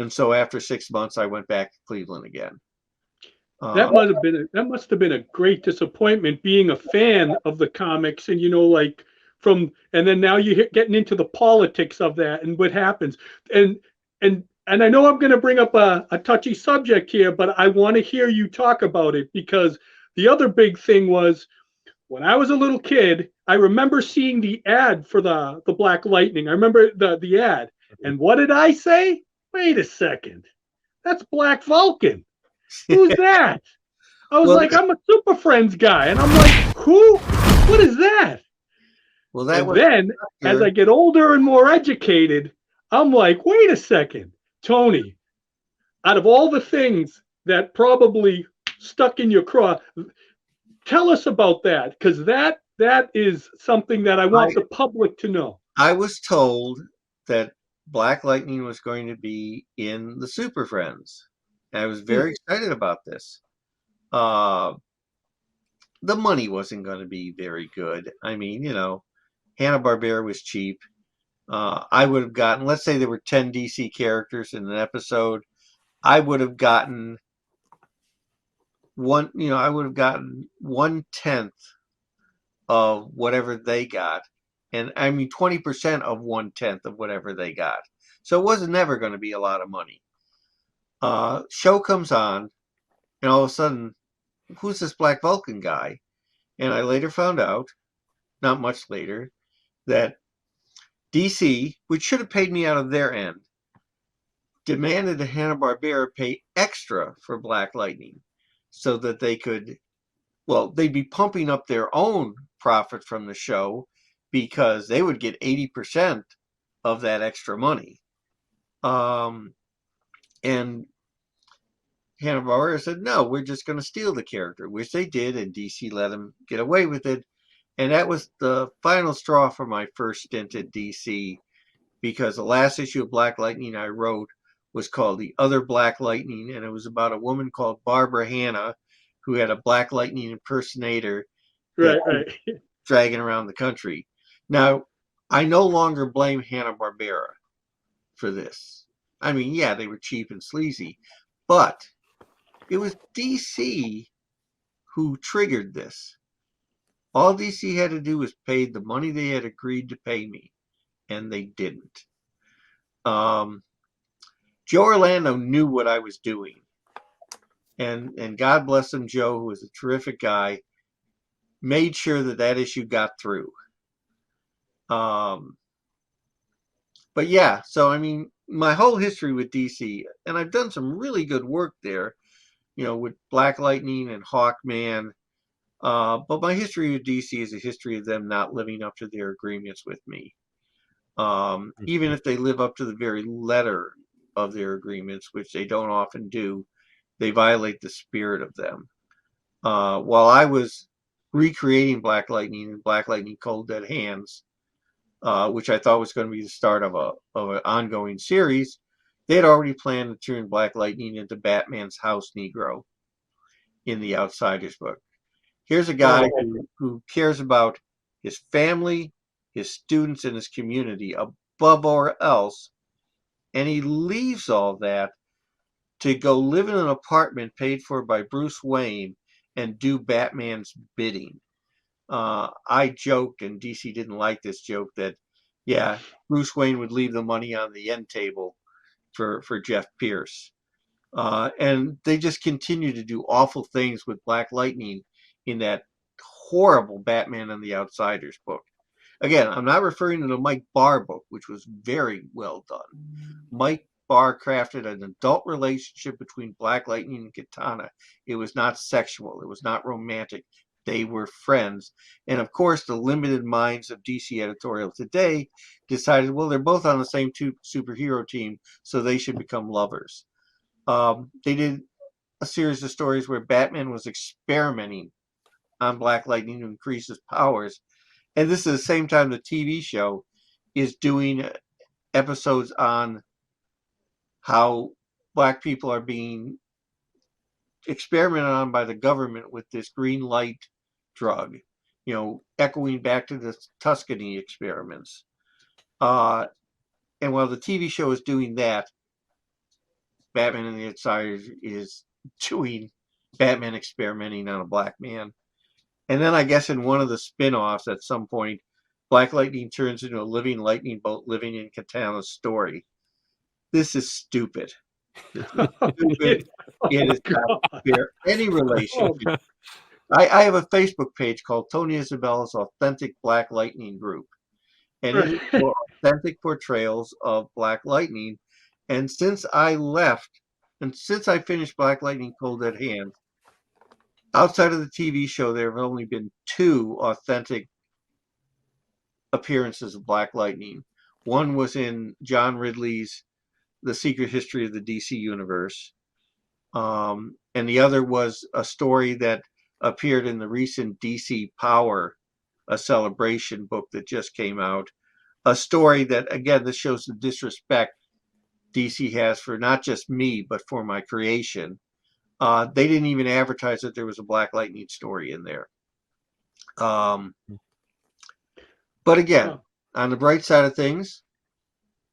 so after 6 months, I went back to Cleveland again. That must have been a great disappointment, being a fan of the comics, and like and then now you're getting into the politics of that and what happens. And I know I'm going to bring up a touchy subject here, but I want to hear you talk about it, because the other big thing was when I was a little kid, I remember seeing the ad for the Black Lightning. I remember the ad. And what did I say? Wait a second. That's Black Vulcan. Who's that? I was like, I'm a Super Friends guy. And I'm like, who? What is that? Well, that and was then, as I get older and more educated, I'm like, wait a second. Tony, out of all the things that probably stuck in your craw, tell us about that, because that is something that I want the public to know. I was told that Black Lightning was going to be in the Super Friends. And I was very excited about this. The money wasn't going to be very good. I mean, Hanna-Barbera was cheap. I would have gotten, let's say there were 10 DC characters in an episode. I would have gotten I would have gotten 1/10 of whatever they got. And I mean, 20% of 1/10 of whatever they got. So it wasn't never going to be a lot of money. Show comes on, and all of a sudden, who's this Black Vulcan guy? And I later found out, not much later, that DC, which should have paid me out of their end, demanded that Hanna-Barbera pay extra for Black Lightning so that they could, they'd be pumping up their own profit from the show because they would get 80% of that extra money. And Hanna-Barbera said, no, we're just going to steal the character, which they did, and DC let them get away with it. And that was the final straw for my first stint at DC, because the last issue of Black Lightning I wrote was called The Other Black Lightning, and it was about a woman called Barbara Hanna who had a Black Lightning impersonator dragging around the country. Now, I no longer blame Hanna-Barbera for this. I mean, yeah, they were cheap and sleazy, but it was DC who triggered this. All DC had to do was pay the money they had agreed to pay me, and they didn't. Joe Orlando knew what I was doing, and God bless him, Joe, who was a terrific guy, made sure that issue got through. But yeah, so I mean, my whole history with DC, and I've done some really good work there, with Black Lightning and Hawkman. But my history with DC is a history of them not living up to their agreements with me. Even if they live up to the very letter of their agreements, which they don't often do, they violate the spirit of them. While I was recreating Black Lightning and Black Lightning Cold Dead Hands, which I thought was going to be the start of an ongoing series, they had already planned to turn Black Lightning into Batman's house Negro in the Outsiders book. Here's a guy who cares about his family, his students, and his community above all else, and he leaves all that to go live in an apartment paid for by Bruce Wayne and do Batman's bidding. I joked, and DC didn't like this joke, that, yeah, Bruce Wayne would leave the money on the end table for Jeff Pierce. And they just continue to do awful things with Black Lightning in that horrible Batman and the Outsiders book. Again, I'm not referring to the Mike Barr book, which was very well done. Mike Barr crafted an adult relationship between Black Lightning and Katana. It was not sexual. It was not romantic. They were friends. And of course, the limited minds of DC editorial today decided, well, they're both on the same superhero team, so they should become lovers. They did a series of stories where Batman was experimenting on Black Lightning to increase his powers. And this is the same time the TV show is doing episodes on how Black people are being experimented on by the government with this green light drug, echoing back to the Tuscany experiments. And while the TV show is doing that, Batman and the Outsiders is doing Batman experimenting on a black man. And then I guess in one of the spin-offs at some point, Black Lightning turns into a living lightning bolt living in Katana's story. This is stupid. This is stupid. It is not fair. Any relationship. I have a Facebook page called Tony Isabella's Authentic Black Lightning Group. And it is for authentic portrayals of Black Lightning. And since I left, and since I finished Black Lightning Cold Dead Hands, outside of the TV show, there have only been 2 authentic appearances of Black Lightning. One was in John Ridley's The Secret History of the DC Universe. And the other was a story that appeared in the recent DC Power, a celebration book that just came out. A story that, again, this shows the disrespect DC has for not just me, but for my creation. They didn't even advertise that there was a Black Lightning story in there. But again, on the bright side of things,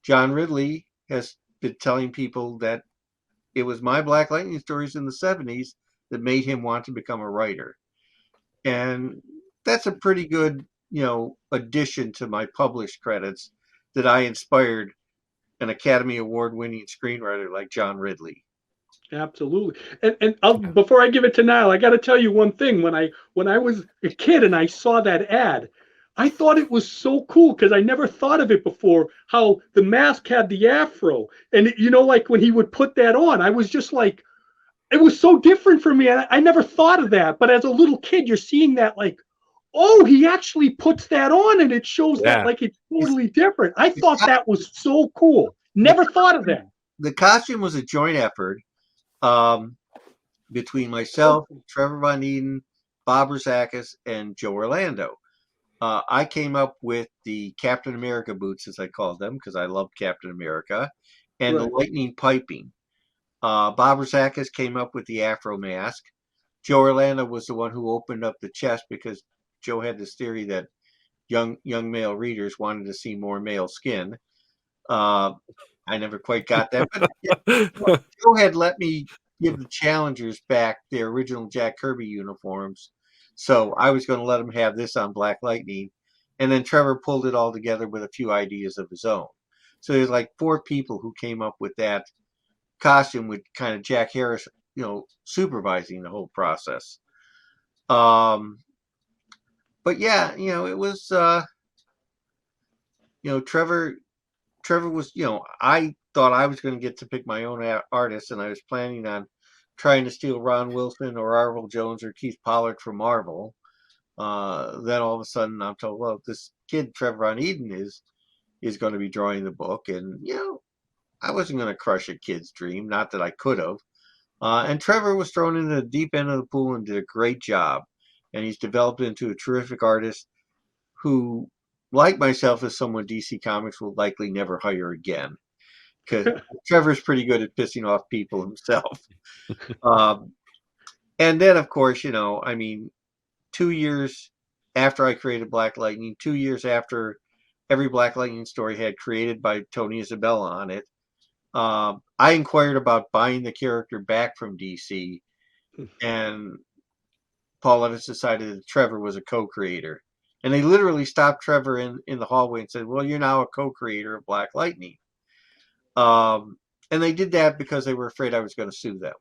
John Ridley has been telling people that it was my Black Lightning stories in the 70s that made him want to become a writer. And that's a pretty good, addition to my published credits, that I inspired an Academy Award winning screenwriter like John Ridley. Absolutely. And before I give it to Niall, I got to tell you one thing. When I was a kid and I saw that ad, I thought it was so cool because I never thought of it before, how the mask had the afro. And, like when he would put that on, I was just like, it was so different for me. I never thought of that. But as a little kid, you're seeing that like, oh, he actually puts that on and it shows that like it's totally different. I thought that was so cool. Never thought of that. The costume was a joint effort between myself, Trevor Von Eden, Bob Rozakis, and Joe Orlando. I came up with the Captain America boots, as I called them, because I loved Captain America, and the lightning piping. Bob Rozakis came up with the Afro mask. Joe Orlando was the one who opened up the chest because Joe had this theory that young male readers wanted to see more male skin. I never quite got that, but Joe had let me give the challengers back their original Jack Kirby uniforms. So I was going to let him have this on Black Lightning. And then Trevor pulled it all together with a few ideas of his own. So there's like 4 people who came up with that costume, with kind of Jack Harris, supervising the whole process. But yeah, it was, Trevor was, I thought I was going to get to pick my own artist, and I was planning on trying to steal Ron Wilson or Arvil Jones or Keith Pollard from Marvel. Then all of a sudden I'm told, well, this kid Trevor Von Eden is going to be drawing the book, and I wasn't going to crush a kid's dream, not that I could have. And Trevor was thrown into the deep end of the pool and did a great job, and he's developed into a terrific artist who, like myself, is someone DC Comics will likely never hire again, because Trevor's pretty good at pissing off people himself. And then, of course, 2 years after I created Black Lightning, 2 years after every Black Lightning story had created by Tony Isabella on it, I inquired about buying the character back from DC, and Paul Levitz decided that Trevor was a co-creator. And they literally stopped Trevor in the hallway and said, well, you're now a co-creator of Black Lightning. And they did that because they were afraid I was going to sue them.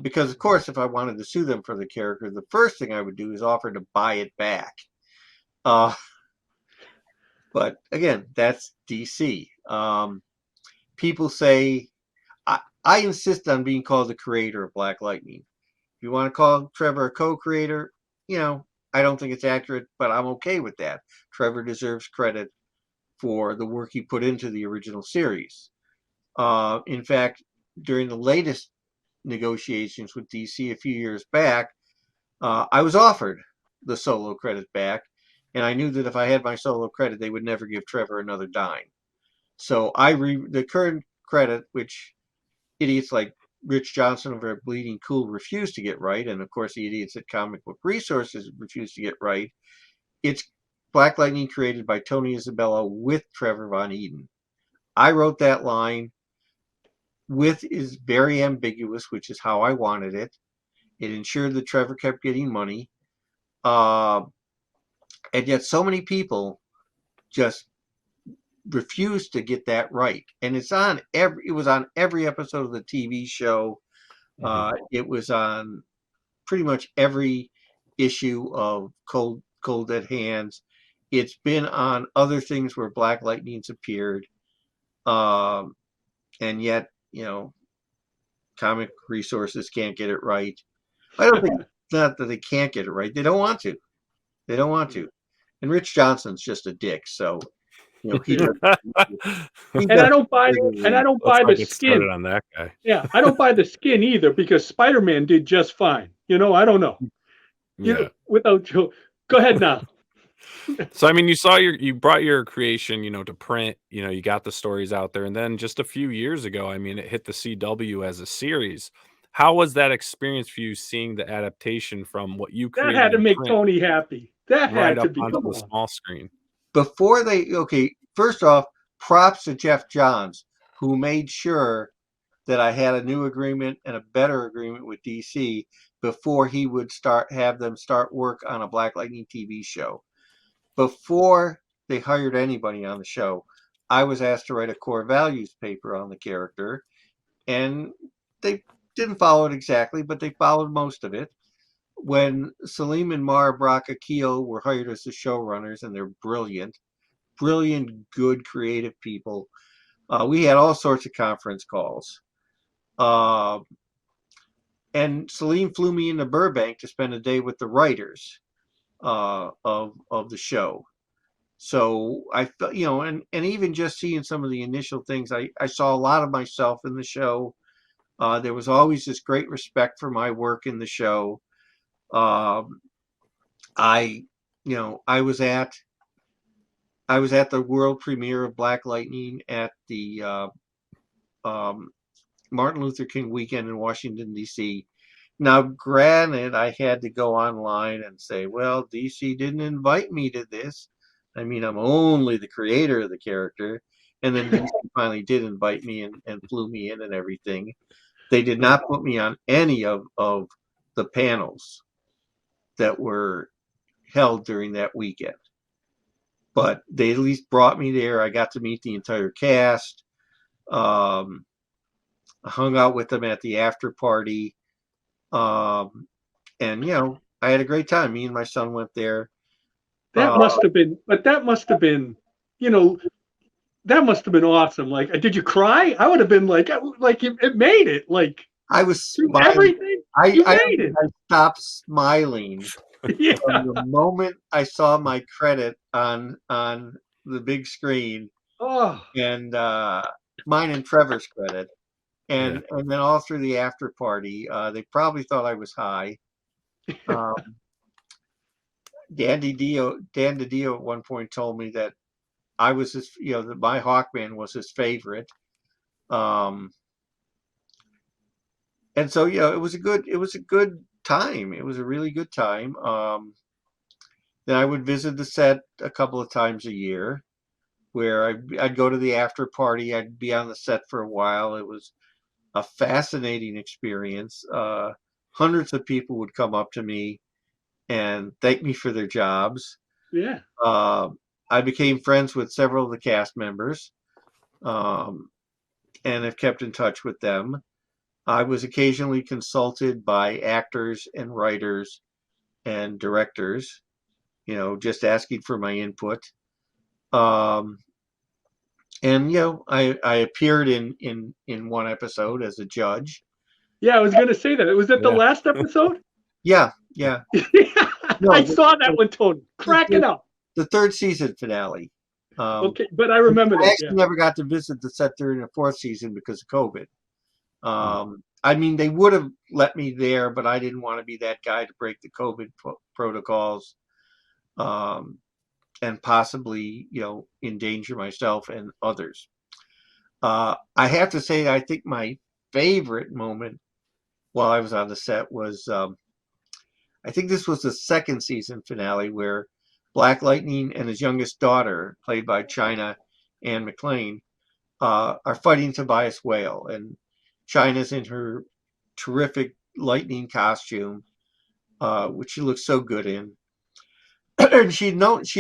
Because, of course, if I wanted to sue them for the character, the first thing I would do is offer to buy it back. But, again, that's DC. People say, I insist on being called the creator of Black Lightning. If you want to call Trevor a co-creator, I don't think it's accurate, but I'm okay with that. Trevor deserves credit for the work he put into the original series. In fact, during the latest negotiations with DC a few years back, I was offered the solo credit back, and I knew that if I had my solo credit, they would never give Trevor another dime. So the current credit, which idiots like Rich Johnson over at Bleeding Cool refused to get right, and of course the idiots at Comic Book Resources refused to get right, it's Black Lightning created by Tony Isabella with Trevor Von Eden. I wrote that line. With is very ambiguous, which is how I wanted it. It ensured that Trevor kept getting money. And yet so many people just refuse to get that right. And it was on every episode of the TV show. It was on pretty much every issue of Cold Dead Hands. It's been on other things where Black Lightning's appeared. And yet, comic resources can't get it right. I don't think it's not that they can't get it right. They don't want to. And Rich Johnson's just a dick. So, he And I don't buy the skin on that guy. Yeah, I don't buy the skin either because Spider-Man did just fine. I don't know. Without Joe. Go ahead now. So I mean, you brought your creation, to print. You got the stories out there, and then just a few years ago, I mean, it hit the CW as a series. How was that experience for you, seeing the adaptation from what you created? That had to make Tony happy. That had to be onto the small screen. First off, props to Jeff Johns, who made sure that I had a new agreement and a better agreement with DC before he would have them start work on a Black Lightning TV show. Before they hired anybody on the show, I was asked to write a core values paper on the character, and they didn't follow it exactly, but they followed most of it. When Salim and Mara Akil were hired as the showrunners, and they're brilliant, good, creative people, we had all sorts of conference calls. And Salim flew me into Burbank to spend a day with the writers of the show. So I felt, and even just seeing some of the initial things, I saw a lot of myself in the show. There was always this great respect for my work in the show. I was at the world premiere of Black Lightning at the Martin Luther King weekend in Washington, D.C. Now, granted, I had to go online and say, well, DC didn't invite me to this. I mean, I'm only the creator of the character. And then DC finally did invite me and flew me in and everything. They did not put me on any of the panels that were held during that weekend. But they at least brought me there. I got to meet the entire cast. I hung out with them at the after party. And, I had a great time. Me and my son went there. That must have been awesome. Like, did you cry? I would have been like it made it. Like, I was smiling. Everything. I stopped smiling. Yeah. From the moment I saw my credit on the big screen, and mine and Trevor's credit, and then all through the after party, they probably thought I was high. Dan DiDio at one point told me that I was his, that my Hawkman was his favorite. And so, it was a good time. It was a really good time. Then I would visit the set a couple of times a year, where I'd go to the after party. I'd be on the set for a while. It was a fascinating experience. Hundreds of people would come up to me and thank me for their jobs. Yeah. I became friends with several of the cast members, and have kept in touch with them. I was occasionally consulted by actors and writers and directors, just asking for my input. And I appeared in one episode as a judge. Yeah, I was going to say that. Was it the last episode? Yeah. No, I saw that one, Tony. Cracking up. The third season finale. Okay, but I remember that. I actually never got to visit the set during the fourth season because of COVID. I mean, they would have let me there, but I didn't want to be that guy to break the COVID protocols, and possibly, endanger myself and others. I have to say, I think my favorite moment while I was on the set was, I think this was the second season finale, where Black Lightning and his youngest daughter, played by China Ann McClain, are fighting Tobias Whale, and China's in her terrific lightning costume, which she looks so good in. and she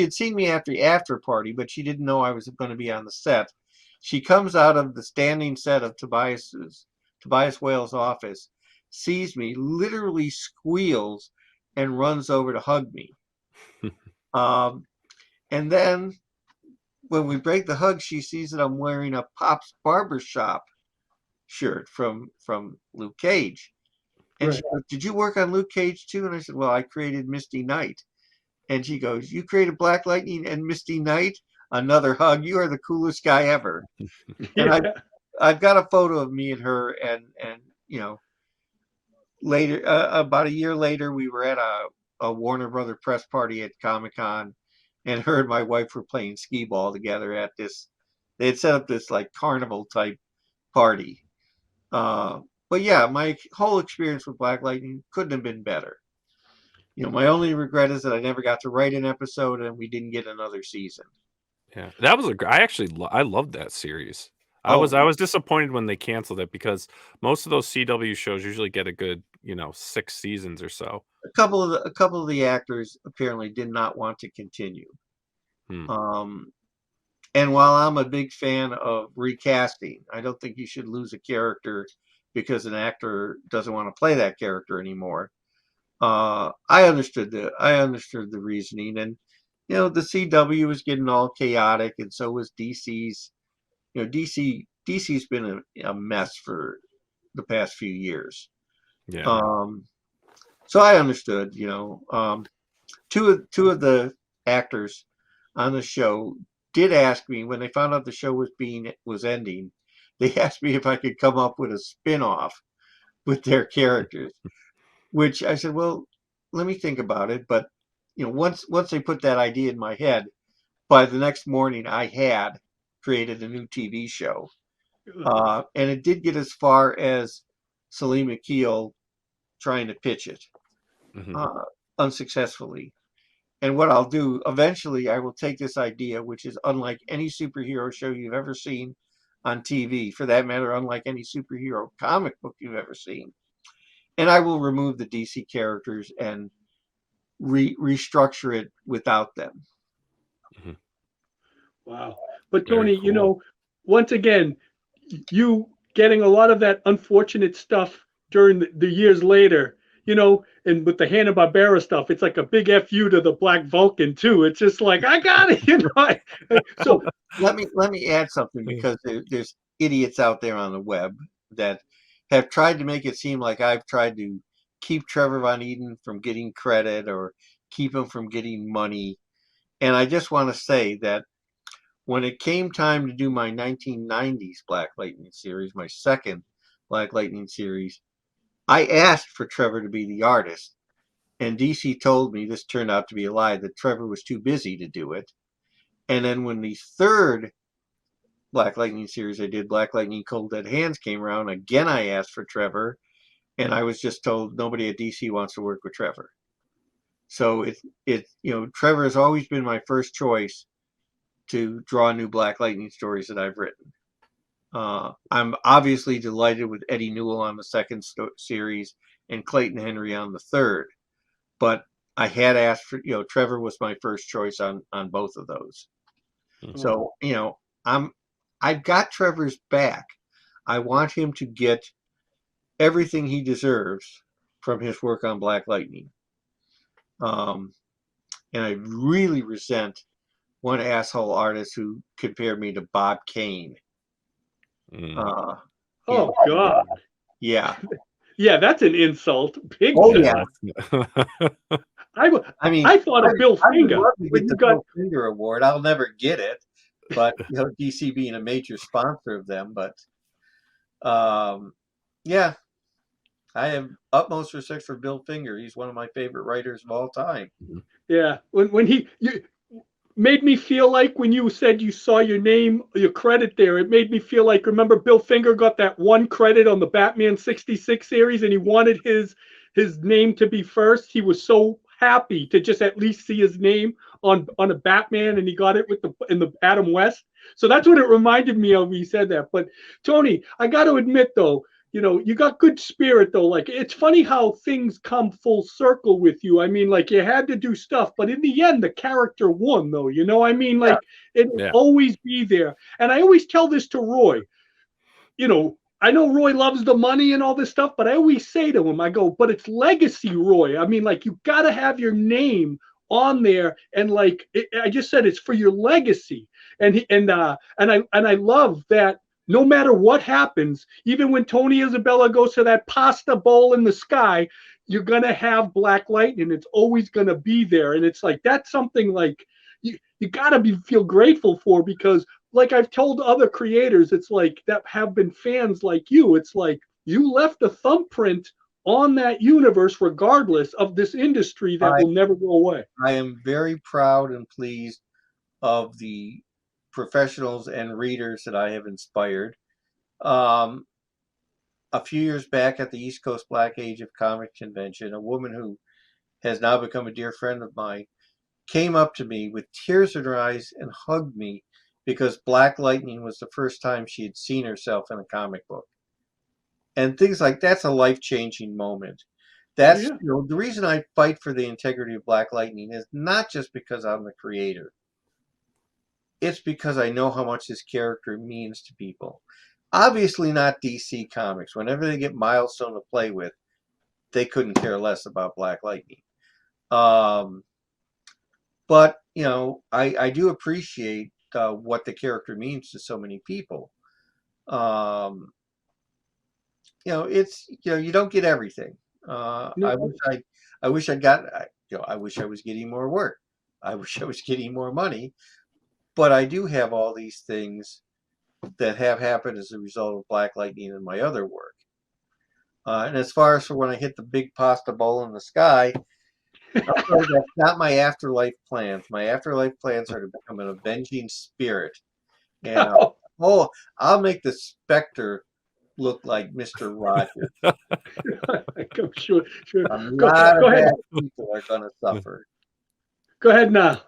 had seen me at the after party, but she didn't know I was going to be on the set. She comes out of the standing set of Tobias Whale's office, sees me, literally squeals, and runs over to hug me. And then when we break the hug, she sees that I'm wearing a Pop's Barbershop shirt from Luke Cage. And Right. she goes, "Did you work on Luke Cage too?" And I said, "Well, I created Misty Knight." And she goes, "You created Black Lightning and Misty Knight?" Another hug. "You are the coolest guy ever." And I've got a photo of me and her, and you know, later, about a year later, we were at a Warner Brother press party at Comic-Con, and her and my wife were playing skee ball together at this. They had set up this like carnival type party. But yeah, my whole experience with Black Lightning couldn't have been better. You know, my only regret is that I never got to write an episode and we didn't get another season. Yeah, that was I loved that series. I Oh. was disappointed when they canceled it because most of those CW shows usually get a good, 6 seasons or so. A couple of the actors apparently did not want to continue. And while I'm a big fan of recasting, I don't think you should lose a character because an actor doesn't want to play that character anymore. I understood the reasoning, and the CW was getting all chaotic, and so was DC's. DC's been a mess for the past few years. Yeah. So I understood. Two of the actors on the show did ask me when they found out the show was ending. They asked me if I could come up with a spin-off with their characters, which I said, well, let me think about it. But once they put that idea in my head, by the next morning I had created a new TV show, and it did get as far as Salim Akil trying to pitch it, unsuccessfully. And what I'll do eventually, I will take this idea, which is unlike any superhero show you've ever seen on TV, for that matter, unlike any superhero comic book you've ever seen, and I will remove the DC characters and restructure it without them. Wow. But Very Tony, cool. once again, you getting a lot of that unfortunate stuff during the years later, and with the Hanna-Barbera stuff, it's like a big FU to the Black Vulcan too. It's just like, I got it, So let me add something, because there's idiots out there on the web that have tried to make it seem like I've tried to keep Trevor Von Eden from getting credit or keep him from getting money. And I just want to say that when it came time to do my 1990s Black Lightning series, my second Black Lightning series, I asked for Trevor to be the artist, and DC told me, this turned out to be a lie, that Trevor was too busy to do it. And then when the third Black Lightning series I did, Black Lightning Cold Dead Hands, came around, again I asked for Trevor, and I was just told nobody at DC wants to work with Trevor. So Trevor has always been my first choice to draw new Black Lightning stories that I've written. I'm obviously delighted with Eddie Newell on the second series and Clayton Henry on the third, but I had asked for, Trevor was my first choice on both of those. So, I've got Trevor's back. I want him to get everything he deserves from his work on Black Lightning. And I really resent one asshole artist who compared me to Bob Kane. oh God. Yeah. Yeah, that's an insult. Big Oh, time. yeah. I thought of Bill Finger. I would love to get the Bill Finger Award. I'll never get it, but DC being a major sponsor of them. But yeah, I have utmost respect for Bill Finger. He's one of my favorite writers of all time. Yeah, when you made me feel like when you said you saw your name, your credit there, it made me feel like, remember Bill Finger got that one credit on the Batman 66 series, and he wanted his name to be first. He was so happy to just at least see his name on a Batman, and he got it in the Adam West. So that's what it reminded me of when you said that. But Tony, I got to admit though, you got good spirit though. Like it's funny how things come full circle with you. I mean, like you had to do stuff, but in the end, the character won though. I mean, like it'll Yeah. always be there. And I always tell this to Roy. I know Roy loves the money and all this stuff, but I always say to him, I go, but it's legacy, Roy. I mean, like you got to have your name on there, and like I just said, it's for your legacy. And I love that. No matter what happens, even when Tony Isabella goes to that pasta bowl in the sky, you're gonna have Black Lightning. It's always gonna be there, and it's like that's something like you gotta feel grateful for, because like I've told other creators, it's like that have been fans like you. It's like you left a thumbprint on that universe, regardless of this industry that will never go away. I am very proud and pleased of the professionals and readers that I have inspired. A few years back at the East Coast Black Age of Comic Convention, a woman who has now become a dear friend of mine came up to me with tears in her eyes and hugged me because Black Lightning was the first time she had seen herself in a comic book. And things like that's a life-changing moment. That's the reason I fight for the integrity of Black Lightning is not just because I'm the creator. It's because I know how much this character means to people. Obviously not DC Comics. Whenever they get Milestone to play with, they couldn't care less about Black Lightning. But, I do appreciate what the character means to so many people. It's, you don't get everything. I wish I was getting more work. I wish I was getting more money. But I do have all these things that have happened as a result of Black Lightning and my other work. And as far as for when I hit the big pasta bowl in the sky, that's not my afterlife plans. My afterlife plans are to become an avenging spirit. And I'll make the Spectre look like Mr. Rogers. Sure. A lot of bad people are going to suffer. Go ahead now.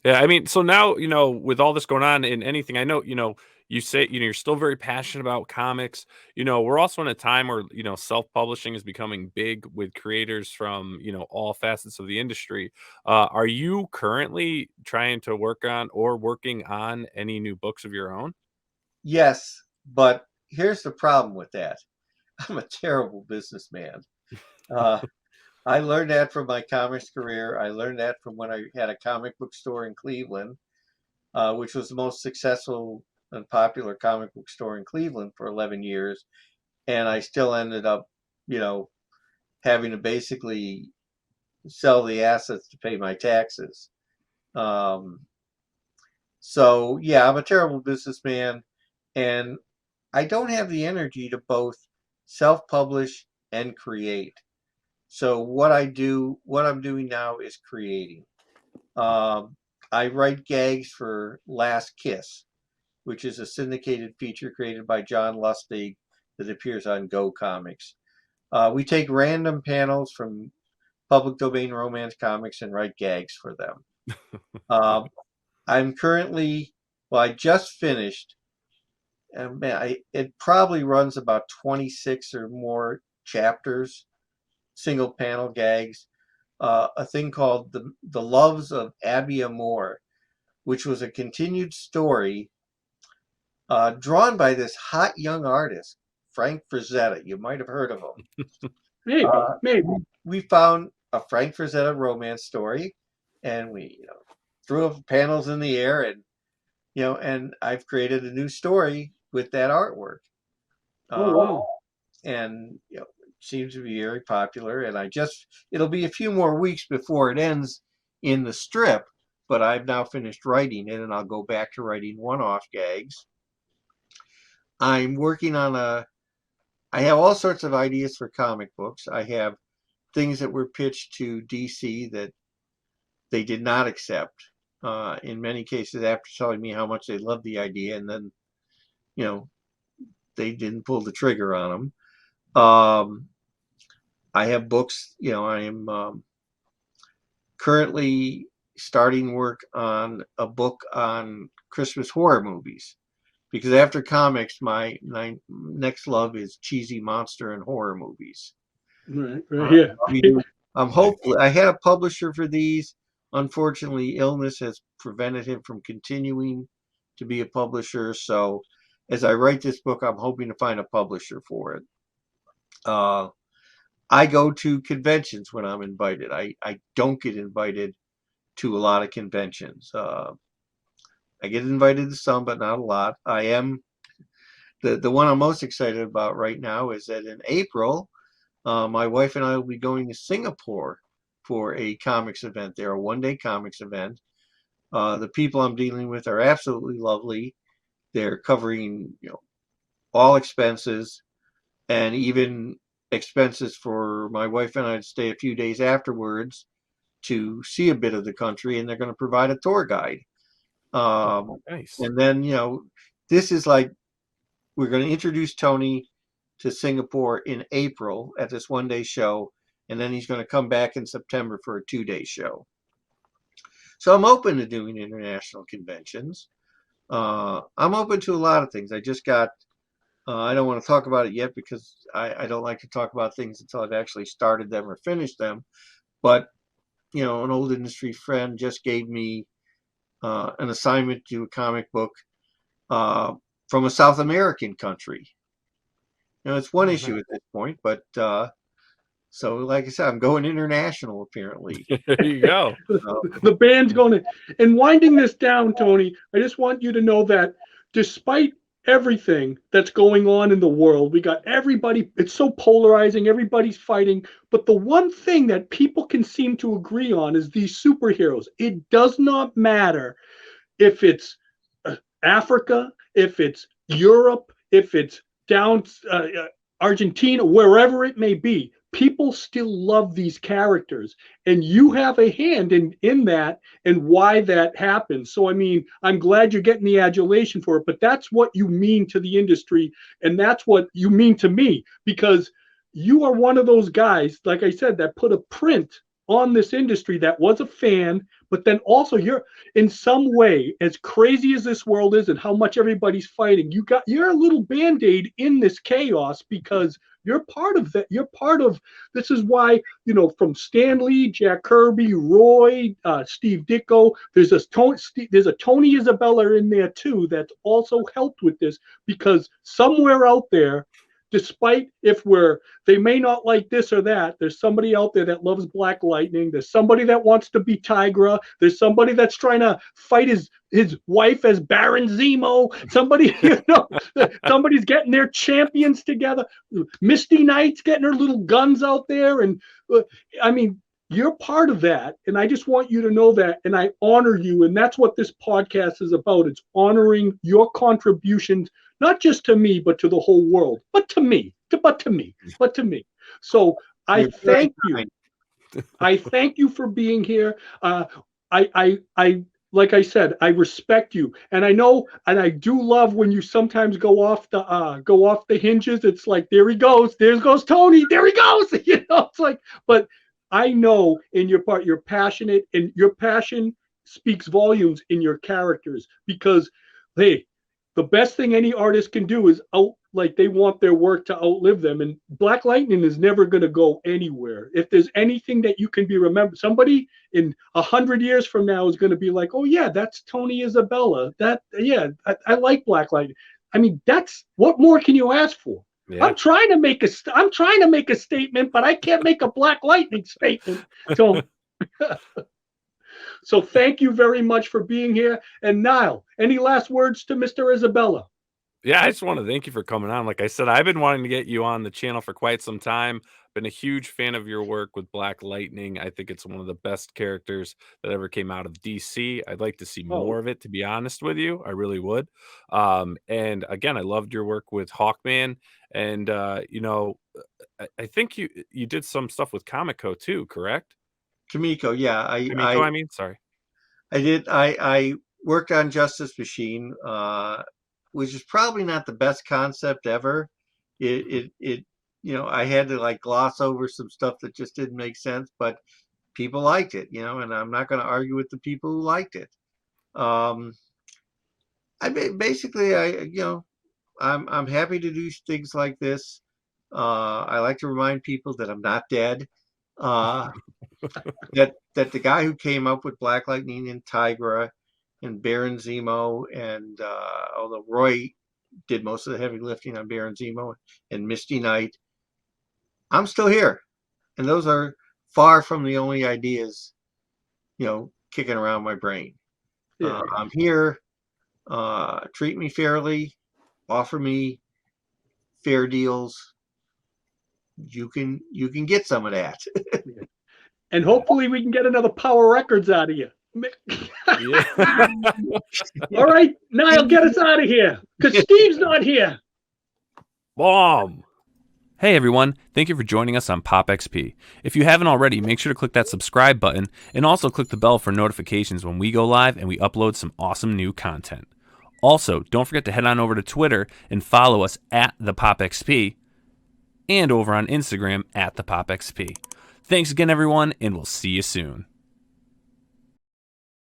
Yeah, I mean, so now, with all this going on in anything, I know, you say, you're still very passionate about comics. We're also in a time where, self-publishing is becoming big with creators from, all facets of the industry. Are you currently trying to working on any new books of your own? Yes, but here's the problem with that. I'm a terrible businessman. I learned that from my comics career. I learned that from when I had a comic book store in Cleveland, which was the most successful and popular comic book store in Cleveland for 11 years. And I still ended up, having to basically sell the assets to pay my taxes. So, yeah, I'm a terrible businessman. And I don't have the energy to both self-publish and create. So what I'm doing now is creating. I write gags for Last Kiss, which is a syndicated feature created by John Lustig that appears on Go Comics. We take random panels from public domain romance comics and write gags for them. I'm currently, I just finished, and it probably runs about 26 or more chapters, single panel gags, a thing called the Loves of Abby Amore, which was a continued story drawn by this hot young artist, Frank Frazetta. You might have heard of him. Maybe. We found a Frank Frazetta romance story, and we threw up panels in the air, and and I've created a new story with that artwork. Wow. And seems to be very popular, and it'll be a few more weeks before it ends in the strip, but I've now finished writing it, and I'll go back to writing one-off gags. I'm working on I have all sorts of ideas for comic books. I have things that were pitched to DC that they did not accept, in many cases after telling me how much they loved the idea, and then they didn't pull the trigger on them. I have books, I am currently starting work on a book on Christmas horror movies. because after comics, my next love is cheesy monster and horror movies. Right, right here. I'm hopeful. I had a publisher for these. Unfortunately, illness has prevented him from continuing to be a publisher. So, as I write this book, I'm hoping to find a publisher for it. I go to conventions when I'm invited. I don't get invited to a lot of conventions. I get invited to some, but not a lot. I am the one I'm most excited about right now is that in April, my wife and I will be going to Singapore for a comics event. They're a one-day comics event. The people I'm dealing with are absolutely lovely. They're covering, all expenses, and even expenses for my wife and I to stay a few days afterwards to see a bit of the country, and they're going to provide a tour guide. Nice. And then, this is like, we're going to introduce Tony to Singapore in April at this one-day show, and then he's going to come back in September for a 2-day show. So I'm open to doing international conventions. I'm open to a lot of things. I just got, I don't want to talk about it yet because I don't like to talk about things until I've actually started them or finished them. But, an old industry friend just gave me an assignment to do a comic book from a South American country. It's one issue at this point, but so like I said, I'm going international apparently. There you go. The band's going to, and winding this down, Tony, I just want you to know that despite everything that's going on in the world, we got everybody, it's so polarizing, everybody's fighting, but the one thing that people can seem to agree on is these superheroes. It does not matter if it's Africa, if it's Europe, if it's down Argentina, wherever it may be, people still love these characters, and you have a hand in that and why that happens. So, I mean, I'm glad you're getting the adulation for it, but that's what you mean to the industry, and that's what you mean to me, because you are one of those guys, like I said, that put a print on this industry, that was a fan, but then also you're in some way, as crazy as this world is and how much everybody's fighting, you're a little band-aid in this chaos, because you're part of that. You're part of, this is why, from Stan Lee, Jack Kirby, Roy, Steve Ditko, there's a Tony Isabella in there too that's also helped with this, because somewhere out there, despite they may not like this or that, there's somebody out there that loves Black Lightning. There's somebody that wants to be Tigra. There's somebody that's trying to fight his wife as Baron Zemo. Somebody, somebody's getting their champions together. Misty Knight's getting her little guns out there. And I mean, you're part of that. And I just want you to know that. And I honor you. And that's what this podcast is about. It's honoring your contributions, not just to me, but to the whole world, but to me. So I thank you. I thank you for being here. I like I said, I respect you, and I know, and I do love when you sometimes go off the hinges. It's like, there he goes, there goes Tony, there he goes. It's like, but I know in your part, you're passionate, and your passion speaks volumes in your characters, because hey, the best thing any artist can do is they want their work to outlive them. And Black Lightning is never going to go anywhere. If there's anything that you can be remembered, somebody in 100 years from now is going to be like, oh yeah, that's Tony Isabella. I like Black Lightning. I mean, what more can you ask for? Yeah. I'm trying to make a statement, but I can't make a Black Lightning statement. So So thank you very much for being here. And Niall, any last words to Mr. Isabella? Yeah, I just want to thank you for coming on. Like I said, I've been wanting to get you on the channel for quite some time. Been a huge fan of your work with Black Lightning. I think it's one of the best characters that ever came out of DC. I'd like to see more of it, to be honest with you. I really would. And again, I loved your work with Hawkman. And I think you did some stuff with Comico too, correct? Cimino, yeah. Sorry. I did. I worked on Justice Machine, which is probably not the best concept ever. I had to gloss over some stuff that just didn't make sense, but people liked it, and I'm not going to argue with the people who liked it. basically, I'm happy to do things like this. I like to remind people that I'm not dead. That the guy who came up with Black Lightning and Tigra and Baron Zemo, and although Roy did most of the heavy lifting on Baron Zemo and Misty Knight, I'm still here, and those are far from the only ideas, kicking around my brain. Yeah. I'm here. Treat me fairly. Offer me fair deals. You can get some of that. And hopefully we can get another Power Records out of you. Yeah. All right, Niall, get us out of here because Steve's not here. Bomb. Hey everyone, thank you for joining us on Pop XP. If you haven't already, make sure to click that subscribe button and also click the bell for notifications when we go live and we upload some awesome new content. Also, don't forget to head on over to Twitter and follow us at the Pop XP and over on Instagram at the Pop XP. Thanks again everyone, and we'll see you soon.